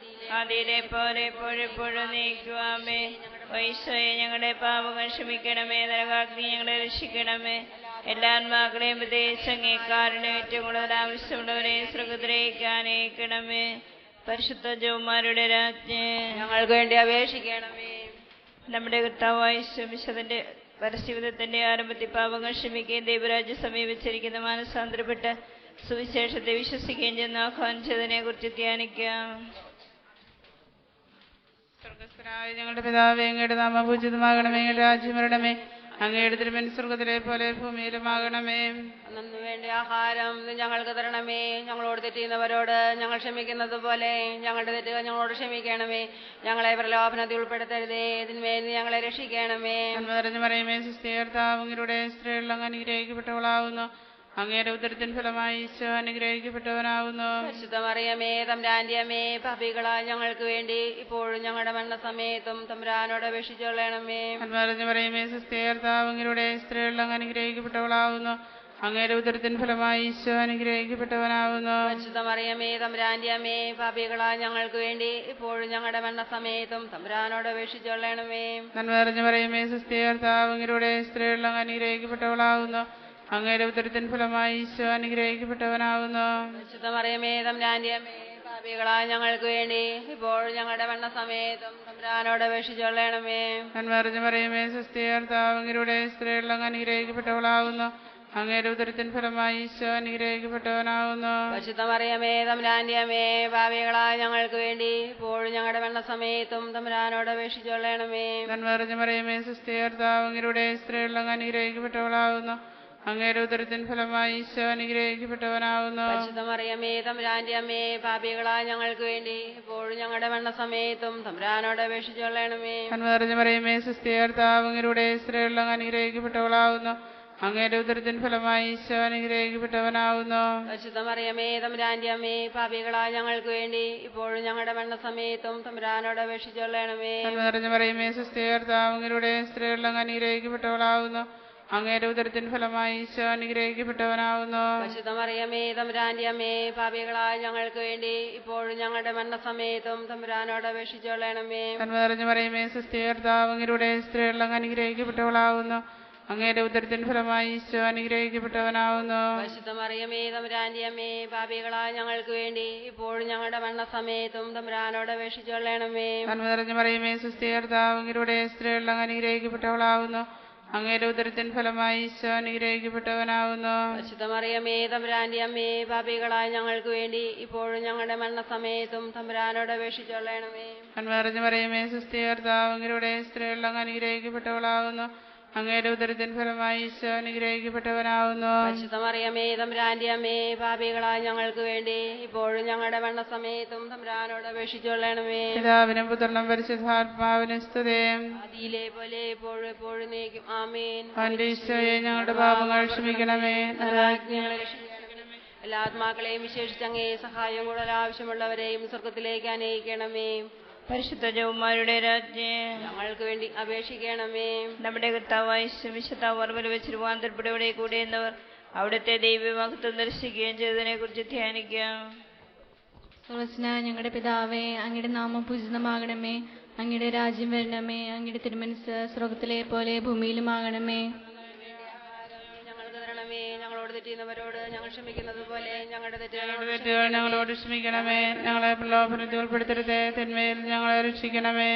ആദിയിലെ പോലെ എപ്പോഴും നീക്കുവാമേ. ഈശോയെ ഞങ്ങളുടെ പാപങ്ങൾ ക്ഷമിക്കണമേ, നരകാഗ്നി ഞങ്ങളെ രക്ഷിക്കണമേ. എല്ലാ ആത്മാക്കളെയും പ്രത്യേകിച്ച് അങ്ങേക്കാരുണ്യം ഏറ്റവും കൂടുതൽ ആവശ്യമുള്ളവരെ സ്വർഗ്ഗത്തിലേക്ക് ആനയിക്കണമേ. പരിശുദ്ധ ജവമാരുടെ രാജ്ഞേ, ഞങ്ങൾക്ക് വേണ്ടി അപേക്ഷിക്കണമേ. നമ്മുടെ കർത്താവായ ശമിശന്റെ പരസ്യവിധത്തിന്റെ ആരംഭത്തിൽ പാപങ്ങൾ ക്ഷമിക്കുകയും ദൈവരാജ്യം സമീപിച്ചിരിക്കുന്ന മാനസാന്തരപ്പെട്ട് സുവിശേഷത്തെ വിശ്വസിക്കുകയും ചെയ്യുന്ന ആഹ്വാനിച്ചതിനെ കുറിച്ച് ധ്യാനിക്കാം. സ്വർഗസ്ഥനായ ഞങ്ങളുടെ പിതാവേ, അങ്ങയുടെ നാമം പൂജിതമാകണമേ, അങ്ങയുടെ രാജ്യം വരണമേ, അങ്ങയുടെ തിരുമനസ് സ്വർഗ്ഗത്തിലെ പോലെ ഭൂമിയിലുമാകണമേ. അന്നു വേണ്ട ആഹാരം ഇന്ന് ഞങ്ങൾക്ക് തരണമേ. ഞങ്ങളോട് തെറ്റിയുന്നവരോട് ഞങ്ങൾ ക്ഷമിക്കുന്നത് പോലെ ഞങ്ങളുടെ തെറ്റുകൾ ഞങ്ങളോട് ക്ഷമിക്കണമേ. ഞങ്ങളെ പ്രലോഭനത്തിൽ ഉൾപ്പെടുത്തരുതേ, ഇതിന്മേൽ ഞങ്ങളെ രക്ഷിക്കണമേ. നന്മ നിറഞ്ഞ മറിയമേ, സുസ്ഥി കർത്താവ് അങ്ങയുടെ സ്ത്രീകളിൽ അങ്ങ് അനുഗ്രഹിക്കപ്പെട്ടവളാവുന്നു. അങ്ങയുടെ ഉദരത്തിൻ ഫലമായി ഈശോ അനുഗ്രഹിക്കപ്പെട്ടവനാവുന്നു. പരിശുദ്ധ മറിയമേ, തമ്പുരാന്റെ അമ്മേ, പാപികളായ ഞങ്ങൾക്ക് വേണ്ടി ഇപ്പോഴും ഞങ്ങളുടെ മരണസമയത്തും തമ്പുരാനോട് അപേക്ഷിച്ചുകൊള്ളണമേ. നന്മ നിറഞ്ഞ മറിയമേ, സുസ്ഥി കർത്താവ് അങ്ങയുടെ സ്ത്രീകളിൽ അങ്ങ് അനുഗ്രഹിക്കപ്പെട്ടവളാവുന്നു. അങ്ങയുടെ ഉദരത്തിൻ ഫലമായി ഈശോ അനുഗ്രഹിക്കപ്പെട്ടവനാവുന്നു. പരിശുദ്ധ മറിയമേ, തമ്പുരാന്റെ അമ്മേ, പാപികളായ ഞങ്ങൾക്ക് വേണ്ടി ഇപ്പോഴും ഞങ്ങളുടെ മരണസമയത്തും തമ്പുരാനോട് അപേക്ഷിച്ചുകൊള്ളണമേ. നന്മ നിറഞ്ഞ മറിയമേ, സുസ്ഥി കർത്താവ് അങ്ങയുടെ സ്ത്രീകളിൽ അങ്ങ് അനുഗ്രഹിക്കപ്പെട്ടവളാവുന്നു. അങ്ങയുടെ ഉദരത്തിൻ ഫലമായി ഈശോ അനുഗ്രഹിക്കപ്പെട്ടവനാവുന്നു. പരിശുദ്ധ മറിയമേ, തമ്പുരാന്റെ അമ്മേ, പാപികളായ ഞങ്ങൾക്ക് വേണ്ടി ഇപ്പോഴും ഞങ്ങളുടെ മരണസമയത്തും തമ്പുരാനോട് അപേക്ഷിച്ചുകൊള്ളണമേ. നന്മ നിറഞ്ഞ മറിയമേ, സുസ്ഥി കർത്താവ് അങ്ങയുടെ സ്ത്രീകളിൽ അങ്ങ് അനുഗ്രഹിക്കപ്പെട്ടവളാവുന്നു. അങ്ങയുടെ ഉദരത്തിൻ ഫലമായി ഈശോ അനുഗ്രഹിക്കപ്പെട്ടവനാവുന്നു. പരിശുദ്ധ മറിയമേ, തമ്പുരാന്റെ അമ്മേ, പാപികളായ ഞങ്ങൾക്ക് വേണ്ടി ഇപ്പോഴും ഞങ്ങളുടെ മരണസമയത്തും തമ്പുരാനോട് അപേക്ഷിച്ചുകൊള്ളണമേ. നന്മ നിറഞ്ഞ മറിയമേ, സുസ്ഥി കർത്താവ് അങ്ങയുടെ സ്ത്രീകളിൽ അങ്ങ് അനുഗ്രഹിക്കപ്പെട്ടവളാവുന്നു. അങ്ങയുടെ ഉദരത്തിൻ ഫലമായി ഈശോ അനുഗ്രഹിക്കപ്പെട്ടവനാവുന്നു. പരിശുദ്ധ മറിയമേ, തമ്പുരാന്റെ അമ്മേ, പാപികളായ ഞങ്ങൾക്ക് വേണ്ടി ഇപ്പോഴും ഞങ്ങളുടെ മരണസമയത്തും തമ്പുരാനോട് അപേക്ഷിച്ചുകൊള്ളണമേ. നന്മ നിറഞ്ഞ മറിയമേ, സുസ്ഥി കർത്താവ് അങ്ങയുടെ സ്ത്രീകളിൽ അങ്ങ് അനുഗ്രഹിക്കപ്പെട്ടവളാവുന്നു. അങ്ങയുടെ ഉദരത്തിൻ ഫലമായി ഈശോ അനുഗ്രഹിക്കപ്പെട്ടവനാവുന്നു. പരിശുദ്ധ മറിയമേ, തമ്പുരാന്റെ അമ്മേ, പാപികളായ ഞങ്ങൾക്ക് വേണ്ടി ഇപ്പോഴും ഞങ്ങളുടെ മരണസമയത്തും തമ്പുരാനോട് അപേക്ഷിച്ചുകൊള്ളണമേ. നന്മ നിറഞ്ഞ മറിയമേ, സുസ്ഥി കർത്താവ് അങ്ങയുടെ സ്ത്രീകളിൽ അങ്ങ് അനുഗ്രഹിക്കപ്പെട്ടവളാവുന്നു. അങ്ങയുടെ ഉദരത്തിൻ ഫലമായി ഈശോ അനുഗ്രഹിക്കപ്പെട്ടവനാവുന്നു. പരിശുദ്ധ മറിയമേ, തമ്പുരാന്റെ അമ്മേ, പാപികളായ ഞങ്ങൾക്ക് വേണ്ടി ഇപ്പോഴും ഞങ്ങളുടെ മരണസമയത്തും തമ്പുരാനോട് അപേക്ഷിച്ചുകൊള്ളണമേ. നന്മ നിറഞ്ഞ മറിയമേ, സുസ്ഥി കർത്താവ് അങ്ങയുടെ സ്ത്രീകളിൽ അങ്ങ് അനുഗ്രഹിക്കപ്പെട്ടവളാവുന്നു. അങ്ങയുടെ ഉദരത്തിൻ ഫലമായി ഈശോ അനുഗ്രഹിക്കപ്പെട്ടവനാവുന്നു. പരിശുദ്ധ മറിയമേ, തമ്പുരാന്റെ അമ്മേ, പാപികളായ ഞങ്ങൾക്ക് വേണ്ടി ഇപ്പോഴും ഞങ്ങളുടെ മരണസമയത്തും തമ്പുരാനോട് അപേക്ഷിച്ചുകൊള്ളണമേ. നന്മ നിറഞ്ഞ മറിയമേ, സുസ്ഥി കർത്താവ് അങ്ങയുടെ സ്ത്രീകളിൽ അങ്ങ് അനുഗ്രഹിക്കപ്പെട്ടവളാവുന്നു. അങ്ങയുടെ ഉദരത്തിൻ ഫലമായി ഈശോ അനുഗ്രഹിക്കപ്പെട്ടവനാവുന്നു. പരിശുദ്ധ മറിയമേ, തമ്പുരാന്റെ അമ്മേ, പാപികളായ ഞങ്ങൾക്ക് വേണ്ടി ഇപ്പോഴും ഞങ്ങളുടെ മരണസമയത്തും തമ്പുരാനോട് അപേക്ഷിച്ചുകൊള്ളണമേ. നന്മ നിറഞ്ഞ മറിയമേ, സുസ്ഥി കർത്താവ് അങ്ങയുടെ സ്ത്രീകളിൽ അങ്ങ് അനുഗ്രഹിക്കപ്പെട്ടവളാവുന്നു. അങ്ങയുടെ ഉദരത്തിൻ ഫലമായി ഈശോ അനുഗ്രഹിക്കപ്പെട്ടവനാവുന്നു. പരിശുദ്ധ മറിയമേ, തമ്പുരാന്റെ അമ്മേ, പാപികളായ ഞങ്ങൾക്ക് വേണ്ടി ഇപ്പോഴും ഞങ്ങളുടെ മരണസമയത്തും തമ്പുരാനോട് അപേക്ഷിച്ചുകൊള്ളണമേ. പിതാവിനും പുത്രനും പരിശുദ്ധാത്മാവിനും സ്തുതി. ആദിയിലെ പോലെ എപ്പോഴും എപ്പോഴും നീക്കും. ആമേൻ. അവന്റെ ഈശോയെ ഞങ്ങളുടെ പാപങ്ങൾ ക്ഷമിക്കണമേ. ഞങ്ങളെ രക്ഷിക്കണമേ. എല്ലാ ആത്മാക്കളെയും വിശേഷിച്ച് അങ്ങേ സഹായം കൂടുതൽ ആവശ്യമുള്ളവരെയും സ്വർഗത്തിലേക്ക് അനയിക്കണമേ. പരിശുദ്ധ ജവന്മാരുടെ രാജ്ഞി, ഞങ്ങൾക്ക് വേണ്ടി അപേക്ഷിക്കണമേ. നമ്മുടെ കർത്താവായ വിശുദ്ധാവ് ഓർമ്മയിൽ വെച്ച് രൂപാന്തരപ്പെടുവിടെ കൂടിയെന്നവർ അവിടുത്തെ ദൈവമഹത്വം ദർശിക്കുകയും ചെയ്തതിനെ കുറിച്ച് ധ്യാനിക്കാം. സ്വർഗ്ഗസ്ഥനായ ഞങ്ങളുടെ പിതാവേ, അങ്ങയുടെ നാമം പൂജിതമാകണമേ. അങ്ങയുടെ രാജ്യം വരണമേ. അങ്ങയുടെ തിരുമനസ്സ് സ്വർഗ്ഗത്തിലെ പോലെ ഭൂമിയിലുമാകണമേ. ഞങ്ങൾക്ക് തരണമേ. ഞങ്ങളോട് തെറ്റിയുന്നവരോട് ഞങ്ങൾ ക്ഷമിക്കുന്നത് പോലെ ഞങ്ങളുടെ തെറ്റുകൾ ഞങ്ങളോട് ക്ഷമിക്കണമേ. ഞങ്ങളെ പ്രലോഭനത്തിൽ ഉൾപ്പെടുത്തരുതേ, തിന്മയിൽ ഞങ്ങളെ രക്ഷിക്കണമേ.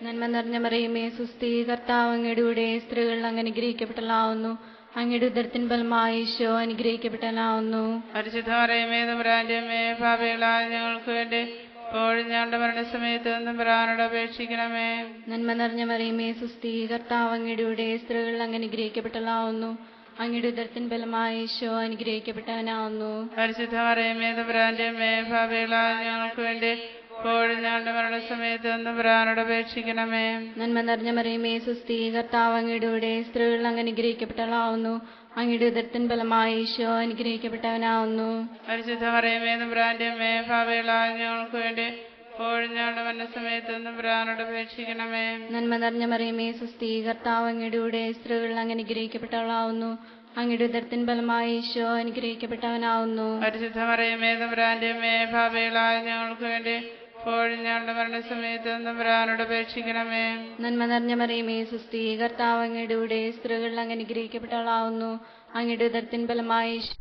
നന്മ നിറഞ്ഞ മറിയമേ, സുസ്ഥി കർത്താവ് അങ്ങയുടെ കൂടെ സ്ത്രീകൾ അങ്ങ് അനുഗ്രഹിക്കപ്പെട്ടവളാവുന്നു. അങ്ങയുടെ ഉദരത്തിൻ ഫലമായി ഈശോ അനുഗ്രഹിക്കപ്പെട്ടവനാവുന്നു. പരിശുദ്ധ മറിയമേ, തമ്പുരാന്റെ അമ്മേ, പാപികളായ ഞങ്ങൾക്ക് വേണ്ടി ഇപ്പോഴും ഞങ്ങളുടെ മരണസമയത്ത് തമ്പുരാനോട് അപേക്ഷിക്കണമേ. നന്മ നിറഞ്ഞ മറിയമേ, സുസ്ഥി കർത്താവ് അങ്ങയുടെ കൂടെ സ്ത്രീകൾ അങ്ങ് അനുഗ്രഹിക്കപ്പെട്ടവളാവുന്നു. അങ്ങയുടെ ഉദരത്തിൻ ഫലമായി ഈശോ അനുഗ്രഹിക്കപ്പെട്ടവനാവുന്നു. പരിശുദ്ധ മറിയമേ, തമ്പുരാന്റെ അമ്മേ, പാപികളായ ഞങ്ങൾക്ക് വേണ്ടി ഇപ്പോഴും ഞങ്ങളുടെ മരണസമയത്ത് തമ്പുരാനോട് അപേക്ഷിക്കണമേ. നന്മ നിറഞ്ഞ മറിയമേ, സുസ്ഥി കർത്താവ് അങ്ങയുടെ കൂടെ സ്ത്രീകൾ അങ്ങ് അനുഗ്രഹിക്കപ്പെട്ടവളാവുന്നു. അങ്ങയുടെ ഉദരത്തിൻ ഫലമായി ഈശോ അനുഗ്രഹിക്കപ്പെട്ടവനാവുന്നു. പരിശുദ്ധ മറിയമേ, തമ്പുരാന്റെ അമ്മേ, പാപികളായ ഞങ്ങൾക്ക് വേണ്ടി ഇപ്പോഴും ഞങ്ങളുടെ മരണസമയത്ത് തമ്പുരാനോട് അപേക്ഷിക്കണമേ. നന്മ നിറഞ്ഞ മറിയമേ, സുസ്ഥി കർത്താവ് അങ്ങയുടെ കൂടെ സ്ത്രീകൾ അങ്ങ് അനുഗ്രഹിക്കപ്പെട്ടവളാവുന്നു. അങ്ങയുടെ ഉദരത്തിൻ ഫലമായി ഈശോ അനുഗ്രഹിക്കപ്പെട്ടവനാവുന്നു. പരിശുദ്ധ മറിയമേ, തമ്പുരാന്റെ അമ്മേ, പാപികളായ ഞങ്ങൾക്ക് വേണ്ടി ഇപ്പോഴും ഞങ്ങളുടെ മരണസമയത്ത് തമ്പുരാനോട് അപേക്ഷിക്കണമേ. നന്മ നിറഞ്ഞ മറിയമേ, സുസ്ഥി കർത്താവ് അങ്ങയുടെ കൂടെ സ്ത്രീകൾ അങ്ങ് അനുഗ്രഹിക്കപ്പെട്ടവളാവുന്നു. അങ്ങയുടെ ഉദരത്തിൻ ഫലമായി ഈശോ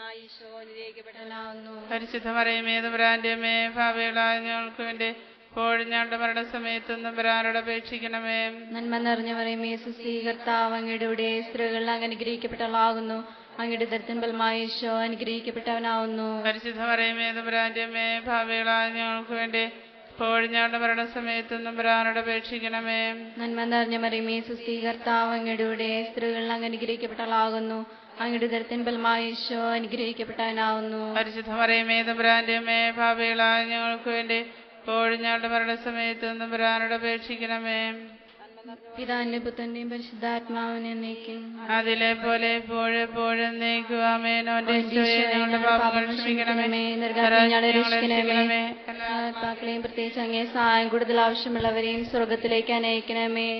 ഫലമായി ഈശോ അനുഗ്രഹിക്കപ്പെട്ടവനാകുന്നു. പരിശുദ്ധ മറിയമേ തമ്പുരാന്റെ അമ്മേ, പാപികളായ ഞങ്ങൾക്ക് വേണ്ടി ഇപ്പോഴും ഞങ്ങളുടെ മരണസമയത്തും തമ്പുരാനോട് അപേക്ഷിക്കണമേ. നന്മ നിറഞ്ഞ മറിയമേ സുസ്തി, കർത്താവ് അങ്ങയുടെ കൂടെ സ്ത്രീകൾ അങ്ങ് അനുഗ്രഹിക്കപ്പെട്ടവളാകുന്നു. അങ്ങയുടെ ഉദരത്തിൻ ഫലമായി ഈശോ അനുഗ്രഹിക്കപ്പെട്ടവനാകുന്നു. പരിശുദ്ധ മറിയമേ തമ്പുരാന്റെ അമ്മേ, പാപികളായ ഞങ്ങൾക്ക് വേണ്ടി ഇപ്പോഴും ഞങ്ങളുടെ മരണസമയത്തും തമ്പുരാനോട് അപേക്ഷിക്കണമേ. നന്മ നിറഞ്ഞ മറിയമേ സുസ്തി, കർത്താവ് അങ്ങയുടെ കൂടെ സ്ത്രീകൾ അങ്ങ് അനുഗ്രഹിക്കപ്പെട്ടവളാകുന്നു. അങ്ങയുടെ ഉദരത്തിൻ ഫലമായി ഈശോ അനുഗ്രഹിക്കപ്പെട്ടവനാകുന്നു. പരിശുദ്ധ മറിയമേ തമ്പുരാന്റെ അമ്മേ, പാപികളായ ഞങ്ങൾക്ക് വേണ്ടി ഇപ്പോഴും ഞങ്ങളുടെ മരണസമയത്തും തമ്പുരാനോട് അപേക്ഷിക്കണമേ. പിതാവിന്റെ പുത്രന്റെയും പരിശുദ്ധാത്മാവിനെ നീക്കും അതിലെ പോലെ എപ്പോഴും നീക്കുവാമേ. ഞങ്ങളുടെ പാപങ്ങൾ ക്ഷമിക്കണമേ, ഞങ്ങളെ രക്ഷിക്കണമേ. ആത്മാക്കളെയും പ്രത്യേകിച്ച് അങ്ങേ സഹായം കൂടുതൽ ആവശ്യമുള്ളവരെയും സ്വർഗത്തിലേക്ക് അനയിക്കണമേ.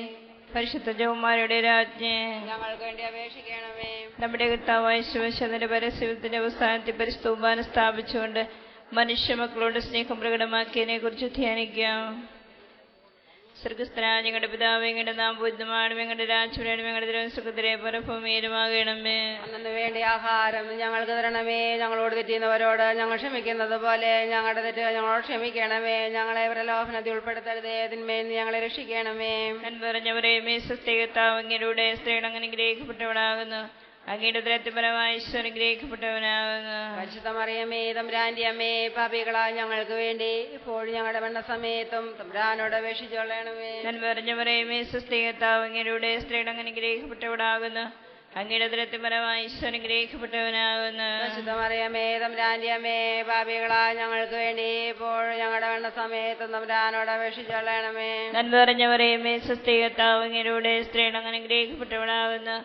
പരിശുദ്ധ ജവന്മാരുടെ രാജ്ഞി, ഞങ്ങൾക്ക് വേണ്ടി അപേക്ഷിക്കണമേ. നമ്മുടെ കർത്താവായ ശിവശന്റെ പരസ്യത്തിന്റെ അവസാനത്തിൽ പരിശുദ്ധ കുർബാന സ്ഥാപിച്ചുകൊണ്ട് മനുഷ്യ മക്കളോട് സ്നേഹം പ്രകടമാക്കിയതിനെ കുറിച്ച് ധ്യാനിക്കാം. സ്വർഗസ്ഥനായ ഞങ്ങളുടെ പിതാവേ, ഞങ്ങളുടെ നാം പൂജിതമാണ്, ഞങ്ങളുടെ രാജ്യം, ഞങ്ങളുടെ സുഖത്തിലെ പരഭൂമിയിലുമാകണമേ. അന്നു വേണ്ടി ആഹാരം ഞങ്ങൾക്ക് തരണമേ. ഞങ്ങളോട് തെറ്റിയുന്നവരോട് ഞങ്ങൾ ക്ഷമിക്കുന്നത് പോലെ ഞങ്ങളുടെ തെറ്റുകൾ ഞങ്ങളോട് ക്ഷമിക്കണമേ. ഞങ്ങളെ പ്രലോഭനത്തിൽ ഉൾപ്പെടുത്തരുതേ, തിന്മയിൽ നിന്ന് ഞങ്ങളെ രക്ഷിക്കണമേ. നന്മറിഞ്ഞവരെ മേസ്തേകത്താവ് അങ്ങയുടെ സ്ത്രീകൾ അങ്ങനെ ഗ്രഹിക്കപ്പെട്ടവനാകുന്നു. അങ്ങയുടെ ഉദരത്തിപരമായി ഈശോ അനുഗ്രഹിക്കപ്പെട്ടവനാകുന്നു. പരിശുദ്ധ മറിയമേ തമ്പുരാന്റെ അമ്മേ, പാപികളായ ഞങ്ങൾക്ക് വേണ്ടി ഇപ്പോഴും ഞങ്ങളുടെ മരണസമയത്തും തമ്പുരാനോട് അപേക്ഷിച്ചോളണമേ. നന്മറിഞ്ഞവരെ മേസ്തേകത്താവ് അങ്ങയുടെ സ്ത്രീകൾ അങ്ങനെ ഗ്രഹിക്കപ്പെട്ടവനാകുന്നു. അങ്ങയുടെ ഉദരത്തിപരമായി ഈശോ അനുഗ്രഹിക്കപ്പെട്ടവനാകുന്നു. പരിശുദ്ധ മറിയമേ തമ്പുരാന്റെ അമ്മേ, പാപികളായ ഞങ്ങൾക്ക് വേണ്ടി ഇപ്പോഴും ഞങ്ങളുടെ മരണസമയത്തും തമ്പുരാനോട് അപേക്ഷിച്ചോളണമേ. നന്മറിഞ്ഞവരെ മേസ്തേകത്താവ് അങ്ങയുടെ സ്ത്രീകൾ അങ്ങനെ ഗ്രഹിക്കപ്പെട്ടവനാകുന്നു.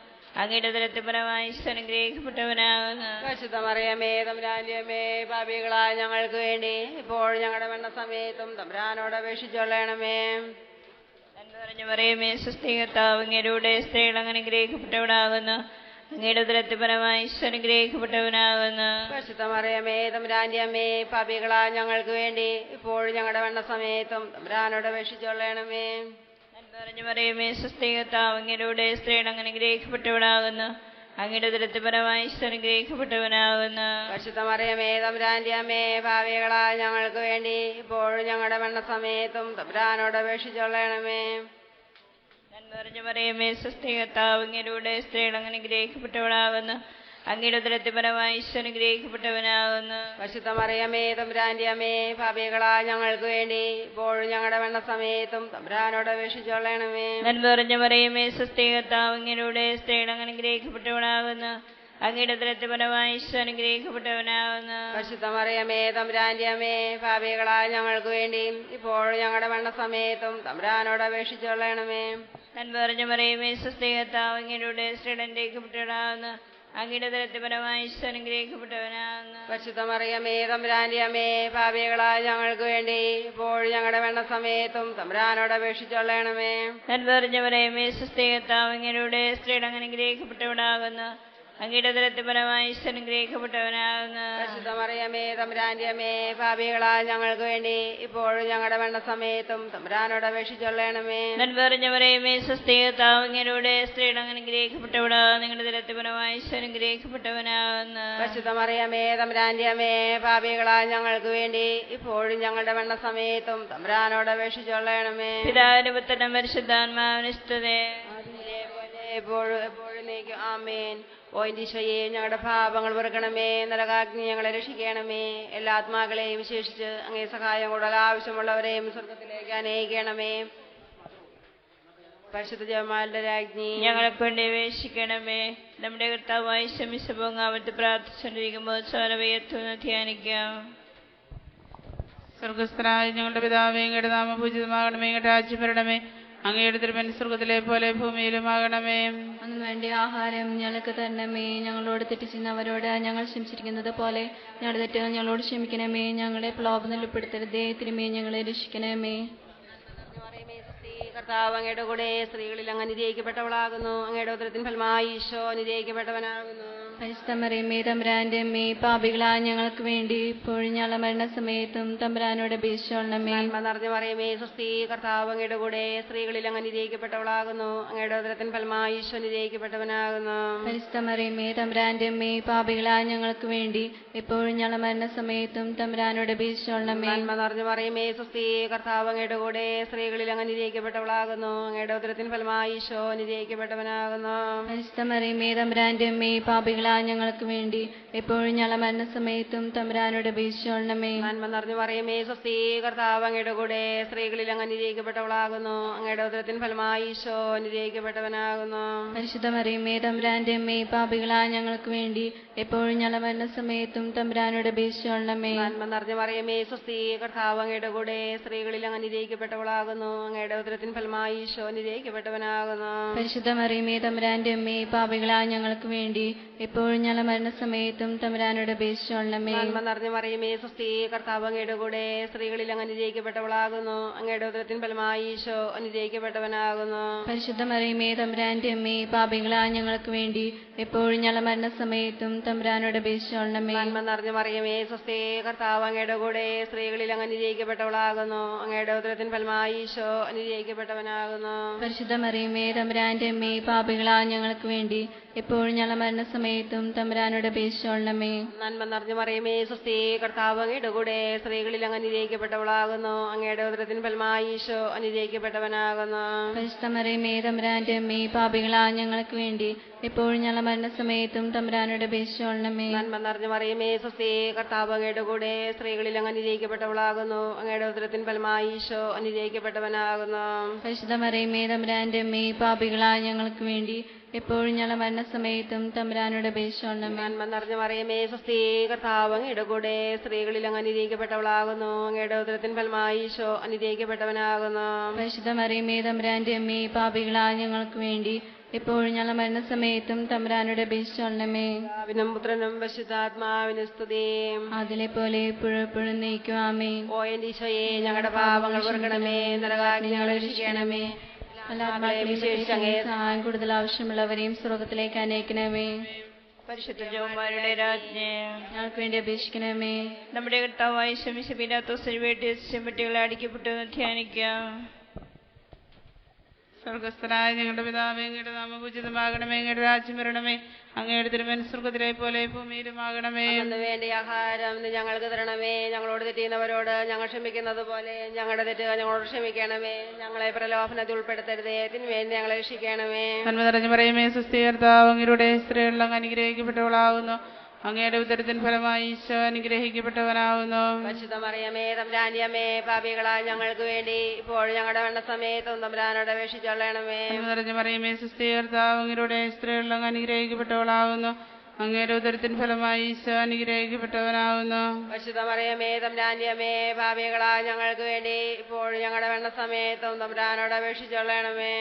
അങ്ങയുടെ ഉദരത്തിപരമായി ഈശോ അനുഗ്രഹിക്കപ്പെട്ടവനാകുന്നു. പരിശുദ്ധ മറിയമേ തമ്പുരാന്റെ അമ്മേ, പാപികളായ ഞങ്ങൾക്ക് വേണ്ടി ഇപ്പോഴും ഞങ്ങളുടെ മരണസമയത്തും തമ്പുരാനോട് അപേക്ഷിച്ചോളണമേ. നന്മറിഞ്ഞവരെ മേസ്തേകത്താവ് അങ്ങയുടെ സ്ത്രീകൾ അങ്ങനെ ഗ്രഹിക്കപ്പെട്ടവനാകുന്നു. അങ്ങയുടെ ഉദരത്തിപരമായി ഈശോ അനുഗ്രഹിക്കപ്പെട്ടവനാകുന്നു. പരിശുദ്ധ മറിയമേ തമ്പുരാന്റെ അമ്മേ, പാപികളായ ഞങ്ങൾക്ക് വേണ്ടി ഇപ്പോഴും ഞങ്ങളുടെ മരണസമയത്തും തമ്പുരാനോട് അപേക്ഷിച്ചോളണമേ. നന്മറിഞ്ഞവരെ മേസ്തേകത്താവ് അങ്ങയുടെ സ്ത്രീകൾ അങ്ങനെ ഗ്രഹിക്കപ്പെട്ടവനാകുന്നു. അങ്ങയുടെ ഉദരത്തിപരമായി ഈശോ അനുഗ്രഹിക്കപ്പെട്ടവനാകുന്നു. പരിശുദ്ധ മറിയമേ തമ്പുരാന്റെ അമ്മേ, പാപികളായ ഞങ്ങൾക്ക് വേണ്ടി ഇപ്പോഴും ഞങ്ങളുടെ മരണസമയത്തും തമ്പുരാനോട് അപേക്ഷിച്ചോളണമേ. നന്മറിഞ്ഞവരെ മേസ്തേകത്താവ് അങ്ങയുടെ സ്ത്രീകൾ അങ്ങനെ ഗ്രഹിക്കപ്പെട്ടവനാകുന്നു. അങ്ങയുടെ ഉദരത്തിപരമായി ഈശോ അനുഗ്രഹിക്കപ്പെട്ടവനാകുന്നു. പരിശുദ്ധ മറിയമേ തമ്പുരാന്റെ അമ്മേ, പാപികളായ ഞങ്ങൾക്ക് വേണ്ടി ഇപ്പോഴും ഞങ്ങളുടെ മരണസമയത്തും തമ്പുരാനോട് അപേക്ഷിച്ചോളണമേ. നന്മറിഞ്ഞവരെ മേസ്തേകത്താവ് അങ്ങയുടെ സ്ത്രീകൾ അങ്ങനെ ഗ്രഹിക്കപ്പെട്ടവനാകുന്നു. അങ്ങയുടെ ഉദരത്തിപരമായി ഈശോ അനുഗ്രഹിക്കപ്പെട്ടവനാകുന്നു. പരിശുദ്ധ മറിയമേ തമ്പുരാന്റെ അമ്മേ, പാപികളായ ഞങ്ങൾക്ക് വേണ്ടി ഇപ്പോഴും ഞങ്ങളുടെ മരണസമയത്തും തമ്പുരാനോട് അപേക്ഷിച്ചോളണമേ. നന്മറിഞ്ഞവരെ മേസ്തേകത്താവ് അങ്ങയുടെ സ്ത്രീകൾ അനുഗ്രഹിക്കപ്പെട്ടവനാകുന്നു. അങ്ങയുടെ ഉദരത്തിപരമായി ഈശോ അനുഗ്രഹിക്കപ്പെട്ടവനാകുന്നു. പരിശുദ്ധ മറിയമേ തമ്പുരാന്റെ അമ്മേ, പാപികളായ ഞങ്ങൾക്ക് വേണ്ടി ഇപ്പോഴും ഞങ്ങളുടെ മരണസമയത്തും തമ്പുരാനോട് അപേക്ഷിച്ചോളണമേ. നന്മറിഞ്ഞവരെ മേസ്തേകത്താവ് അങ്ങയുടെ സ്ത്രീകൾ അങ്ങനെ അനുഗ്രഹിക്കപ്പെട്ടവനാകുന്നു. അങ്ങയുടെ ഉദരത്തിപരമായി ഈശോ അനുഗ്രഹിക്കപ്പെട്ടവനാകുന്നു. പരിശുദ്ധ മറിയമേ തമ്പുരാന്റെ അമ്മേ, പാപികളായ ഞങ്ങൾക്ക് വേണ്ടി ഇപ്പോഴും ഞങ്ങളുടെ മരണസമയത്തും തമ്പുരാനോട് അപേക്ഷിച്ചോളണമേ. നന്മറിഞ്ഞവരെ മേസ്തേകത്താവ് അങ്ങയുടെ സ്ത്രീകൾ അങ്ങനെ അനുഗ്രഹിക്കപ്പെട്ടവനാകുന്നു. നിങ്ങളുടെ ഉദരത്തിപരമായി ഈശോ അനുഗ്രഹിക്കപ്പെട്ടവനാകുന്നു. പരിശുദ്ധ മറിയമേ തമ്പുരാന്റെ അമ്മേ, പാപികളായ ഞങ്ങൾക്ക് വേണ്ടി ഇപ്പോഴും ഞങ്ങളുടെ മരണസമയത്തും തമ്പുരാനോട് അപേക്ഷിച്ചോളണമേ. പിതാവിനും പുത്രനും പരിശുദ്ധാത്മാവിനും സ്തുതി. എപ്പോഴും നീക്കും. ആമേൻ. ഓ ഈശോയെ, ഞങ്ങളുടെ പാപങ്ങൾ പൊറുക്കണമേ. നരകാഗ്നി ഞങ്ങളെ രക്ഷിക്കണമേ. എല്ലാ ആത്മാക്കളെയും വിശേഷിച്ച് അങ്ങേ സഹായം കൂടുതൽ ആവശ്യമുള്ളവരെയും സ്വർഗത്തിലേക്ക് അനയിക്കണമേ. പരിശുദ്ധ ജപമാലയുടെ രാജ്ഞി, ഞങ്ങൾക്ക് വേണ്ടി അപേക്ഷിക്കണമേ. നമ്മുടെ കർത്താവായ ശമിസഭോങ്ങാവത്ത് പ്രാർത്ഥിച്ചുകൊണ്ടിരിക്കുമ്പോൾ ചോരവയത്തുനിന്ന് ധ്യാനിക്കാം. സ്വർഗസ്ഥനായ ഞങ്ങളുടെ പിതാവേ, അങ്ങയുടെ നാമം പൂജിതമാകണമേ. അങ്ങയുടെ രാജ്യം വരണമേ. അങ്ങയുടെ തിരുമനസ് സ്വർഗത്തിലെ പോലെ ഭൂമിയിലുമാകണമേ. അന്നു വേണ്ടി ആഹാരം ഞങ്ങൾക്ക് തരണമേ. ഞങ്ങളോട് തെറ്റ് ചെയ്യുന്നവരോട് ഞങ്ങൾ ക്ഷമിച്ചിരിക്കുന്നത് പോലെ ഞങ്ങളുടെ തെറ്റുകൾ ഞങ്ങളോട് ക്ഷമിക്കണമേ. ഞങ്ങളെ പ്രലോഭനത്തിൽ ഉൾപ്പെടുത്തരുതേ, തിരുമേ ഞങ്ങളെ രക്ഷിക്കണമേ. കർത്താവ് അങ്ങയുടെ കൂടെ സ്ത്രീകളിൽ അങ്ങ് അനുഗ്രഹിക്കപ്പെട്ടവളാകുന്നു. അങ്ങയുടെ ഉദരത്തിൻ ഫലമായി ഈശോ അനുഗ്രഹിക്കപ്പെട്ടവനാകുന്നു. പരിശുദ്ധമറിയമേ തമ്പുരാന്റെ അമ്മേ പാപികളായ ഞങ്ങൾക്ക് വേണ്ടി ഇപ്പോഴും ഞങ്ങളുടെ മരണസമയത്തും തമ്പുരാനോട് അപേക്ഷിച്ചോളണമേ. നന്മ നിറഞ്ഞ മറിയമേ സ്വസ്തി, കർത്താവ് അങ്ങയുടെ കൂടെ സ്ത്രീകളിൽ അങ്ങ് അനുഗ്രഹിക്കപ്പെട്ടവളാകുന്നു. അങ്ങയുടെ ഉദരത്തിൻ ഫലമായി ഈശോ അനുഗ്രഹിക്കപ്പെട്ടവനാകുന്നു. പരിശുദ്ധമറിയമേ തമ്പുരാന്റെ അമ്മേ പാപികളായ ഞങ്ങൾക്ക് വേണ്ടി ഇപ്പോഴും ഞങ്ങളുടെ മരണസമയത്തും തമ്പുരാനോട് അപേക്ഷിച്ചോളണമേ. നന്മ നിറഞ്ഞ മറിയമേ സ്വസ്തി, കർത്താവ് അങ്ങയുടെ കൂടെ സ്ത്രീകളിൽ അങ്ങ് അനുഗ്രഹിക്കപ്പെട്ടവളാകുന്നു. അങ്ങയുടെ ഉദരത്തിൻ ഫലമായി ഈശോ അനുഗ്രഹിക്കപ്പെട്ടവനാകുന്നു. പരിശുദ്ധമറിയമേ തമ്പുരാന്റെ അമ്മേ പാപികളായ ഞങ്ങൾക്ക് വേണ്ടി എപ്പോഴും ഞങ്ങളുടെ മരണസമയത്തും തമ്പുരാനോട് അപേക്ഷിച്ചോളണമേ. നന്മ നിറഞ്ഞ മറിയമേ സ്വസ്തി, കർത്താവ് അങ്ങയുടെ കൂടെ സ്ത്രീകളിൽ അങ്ങ് അനുഗ്രഹിക്കപ്പെട്ടവളാകുന്നു. അങ്ങയുടെ ഉദരത്തിൻ ഫലമായി ഈശോ അനുഗ്രഹിക്കപ്പെട്ടവനാകുന്നു. പരിശുദ്ധമറിയമേ തമ്പുരാന്റെ അമ്മേ പാപികളായ ഞങ്ങൾക്ക് വേണ്ടി എപ്പോഴും ഞങ്ങളുടെ മരണസമയത്തും തമ്പുരാനോട് അപേക്ഷിച്ചോളണമേ. നന്മ നിറഞ്ഞ മറിയമേ സ്വസ്തി, കർത്താവ് അങ്ങയുടെ കൂടെ സ്ത്രീകളിൽ അങ്ങ് അനുഗ്രഹിക്കപ്പെട്ടവളാകുന്നു. അങ്ങയുടെ ഉദരത്തിൻ ഫലമായി ഈശോ അനുഗ്രഹിക്കപ്പെട്ടവനാകുന്നു. പരിശുദ്ധമറിയമേ തമ്പുരാന്റെ അമ്മേ പാപികളായ ഞങ്ങൾക്ക് വേണ്ടി എപ്പോഴും ഞങ്ങളുടെ മരണസമയത്തും തമ്പുരാനോട് അപേക്ഷിച്ചോളണമേ. നന്മ നിറഞ്ഞ മറിയമേ സ്വസ്തി, കർത്താവ് അങ്ങയുടെ കൂടെ സ്ത്രീകളിൽ അങ്ങ് അനുഗ്രഹിക്കപ്പെട്ടവളാകുന്നു. അങ്ങയുടെ ഉദരത്തിൻ ഫലമായി ഈശോ അനുഗ്രഹിക്കപ്പെട്ടവനാകുന്നു. പരിശുദ്ധമറിയമേ തമ്പുരാന്റെ അമ്മേ പാപികളായ ഞങ്ങൾക്ക് വേണ്ടി എപ്പോഴും ഞങ്ങളുടെ മരണസമയത്തും തമ്പുരാനോട് അപേക്ഷിച്ചോളണമേ. നന്മ നിറഞ്ഞ മറിയമേ സ്വസ്തി, കർത്താവ് അങ്ങയുടെ കൂടെ സ്ത്രീകളിൽ അങ്ങ് അനുഗ്രഹിക്കപ്പെട്ടവളാകുന്നു. അങ്ങയുടെ ഉദരത്തിൻ ഫലമായി ഈശോ അനുഗ്രഹിക്കപ്പെട്ടവനാകുന്നു. പരിശുദ്ധമറിയമേ തമ്പുരാന്റെ അമ്മേ പാപികളായ ഞങ്ങൾക്ക് വേണ്ടി എപ്പോഴും ഞങ്ങളുടെ മരണസമയത്തും തമ്പുരാനോട് അപേക്ഷിച്ചോളണമേ. നന്മ നിറഞ്ഞ മറിയമേ സ്വസ്തി, കർത്താവ് അങ്ങയുടെ കൂടെ സ്ത്രീകളിൽ അങ്ങ് അനുഗ്രഹിക്കപ്പെട്ടവളാകുന്നു. അങ്ങയുടെ ഉദരത്തിൻ ഫലമായി ഈശോ അനുഗ്രഹിക്കപ്പെട്ടവനാകുന്നു. പരിശുദ്ധമറിയമേ തമ്പുരാന്റെ അമ്മേ പാപികളായ ഞങ്ങൾക്ക് വേണ്ടി എപ്പോഴും ഞങ്ങളുടെ മരണസമയത്തും തമ്പുരാനോട് അപേക്ഷിച്ചോളണമേ. നന്മ നിറഞ്ഞ മറിയമേ സ്വസ്തി, കർത്താവ് അങ്ങയുടെ കൂടെ സ്ത്രീകളിൽ അങ്ങ് അനുഗ്രഹിക്കപ്പെട്ടവളാകുന്നു. അങ്ങയുടെ ഉദരത്തിൻ ഫലമായി ഈശോ അനുഗ്രഹിക്കപ്പെട്ടവനാകുന്നു. പരിശുദ്ധമറിയമേ തമ്പുരാന്റെ അമ്മേ പാപികളായ ഞങ്ങൾക്ക് വേണ്ടി എപ്പോഴും ഞങ്ങളുടെ മരണസമയത്തും തമ്പുരാനോട് അപേക്ഷിച്ചോളണമേ. നന്മ നിറഞ്ഞ മറിയമേ സ്വസ്തി, കർത്താവ് അങ്ങയുടെ കൂടെ സ്ത്രീകളിൽ അങ്ങ് അനുഗ്രഹിക്കപ്പെട്ടവളാകുന്നു. അങ്ങയുടെ ഉദരത്തിൻ ഫലമായി ഈശോ അനുഗ്രഹിക്കപ്പെട്ടവനാകുന്നു. പരിശുദ്ധമറിയമേ തമ്പുരാന്റെ അമ്മേ പാപികളായ ഞങ്ങൾക്ക് വേണ്ടി എപ്പോഴും ഞങ്ങളുടെ മരണസമയത്തും തമ്പുരാനോട് അപേക്ഷിച്ചോളണമേ. പിതാവിനും പുത്രനും പരിശുദ്ധാത്മാവിനും സ്തുതി. അതിലെ പോലെ എപ്പോഴും നയിക്കും ആമേൻ. ഓ എന്റെ ഈശോയെ, ഞങ്ങളുടെ പാപങ്ങൾ പൊറുക്കണമേ, നരകാഗ്നി ഞങ്ങളെ രക്ഷിക്കണമേ. സഹായം കൂടുതൽ ആവശ്യമുള്ളവരെയും സ്വർഗത്തിലേക്ക് അനയിക്കണമേ. പരിശുദ്ധ ജോമാരുടെ രാജ്ഞി ഞങ്ങൾക്ക് വേണ്ടി അപേക്ഷിക്കണമേ. നമ്മുടെ കർത്താവായ ശമിശപിലാത്തോസിന് വേണ്ടി ചെമ്പട്ടികളെ അടിക്കപ്പെട്ടു എന്ന് ധ്യാനിക്കാം. സ്വർഗസ്ഥനായ ഞങ്ങളുടെ പിതാവേ, അങ്ങയുടെ നാമം പൂജിതമാകണമേ. അങ്ങയുടെ രാജ്യം വരണമേ. അങ്ങയുടെ തിരുമനസ്സ് സ്വർഗ്ഗത്തിലെ പോലെ ഭൂമിയിലുമാകണമേ. അന്ന് വേണ്ട ആഹാരം ഇന്ന് ഞങ്ങൾക്ക് തരണമേ. ഞങ്ങളോട് തെറ്റിയുന്നവരോട് ഞങ്ങൾ ക്ഷമിക്കുന്നത് പോലെ ഞങ്ങളുടെ തെറ്റുകൾ ഞങ്ങളോട് ക്ഷമിക്കണമേ. ഞങ്ങളെ പ്രലോഭനത്തിൽ ഉൾപ്പെടുത്തരുതേ, തിന്മയിൽ ഞങ്ങളെ രക്ഷിക്കണമേ. നന്മ നിറഞ്ഞ മറിയമേ സ്വസ്തി, കർത്താവ് അങ്ങയുടെ സ്ത്രീകളിൽ അങ്ങ് അനുഗ്രഹിക്കപ്പെട്ടവളാകുന്നു. അങ്ങയുടെ ഉദരത്തിൻ ഫലമായി ഈശോ അനുഗ്രഹിക്കപ്പെട്ടവനാകുന്നു. പരിശുദ്ധ മറിയമേ തമ്പുരാന്റെ അമ്മേ, പാപികളായ ഞങ്ങൾക്ക് വേണ്ടി ഇപ്പോൾ ഞങ്ങളുടെ മരണസമയത്തും തമ്പുരാനോട് അപേക്ഷിച്ചൊള്ളണമേ. നന്മ നിറഞ്ഞ മറിയമേ സ്വസ്തി, കർത്താവ് അങ്ങയുടെ സ്ത്രീകളിൽ അങ്ങ് അനുഗ്രഹിക്കപ്പെട്ടവളാകുന്നു. അങ്ങയുടെ ഉദരത്തിൻ ഫലമായി ഈശോ അനുഗ്രഹിക്കപ്പെട്ടവനാകുന്നു. പരിശുദ്ധ മറിയമേ തമ്പുരാന്റെ അമ്മേ, പാപികളായ ഞങ്ങൾക്ക് വേണ്ടി ഇപ്പോൾ ഞങ്ങളുടെ മരണസമയത്തും തമ്പുരാനോട് അപേക്ഷിച്ചൊള്ളണമേ.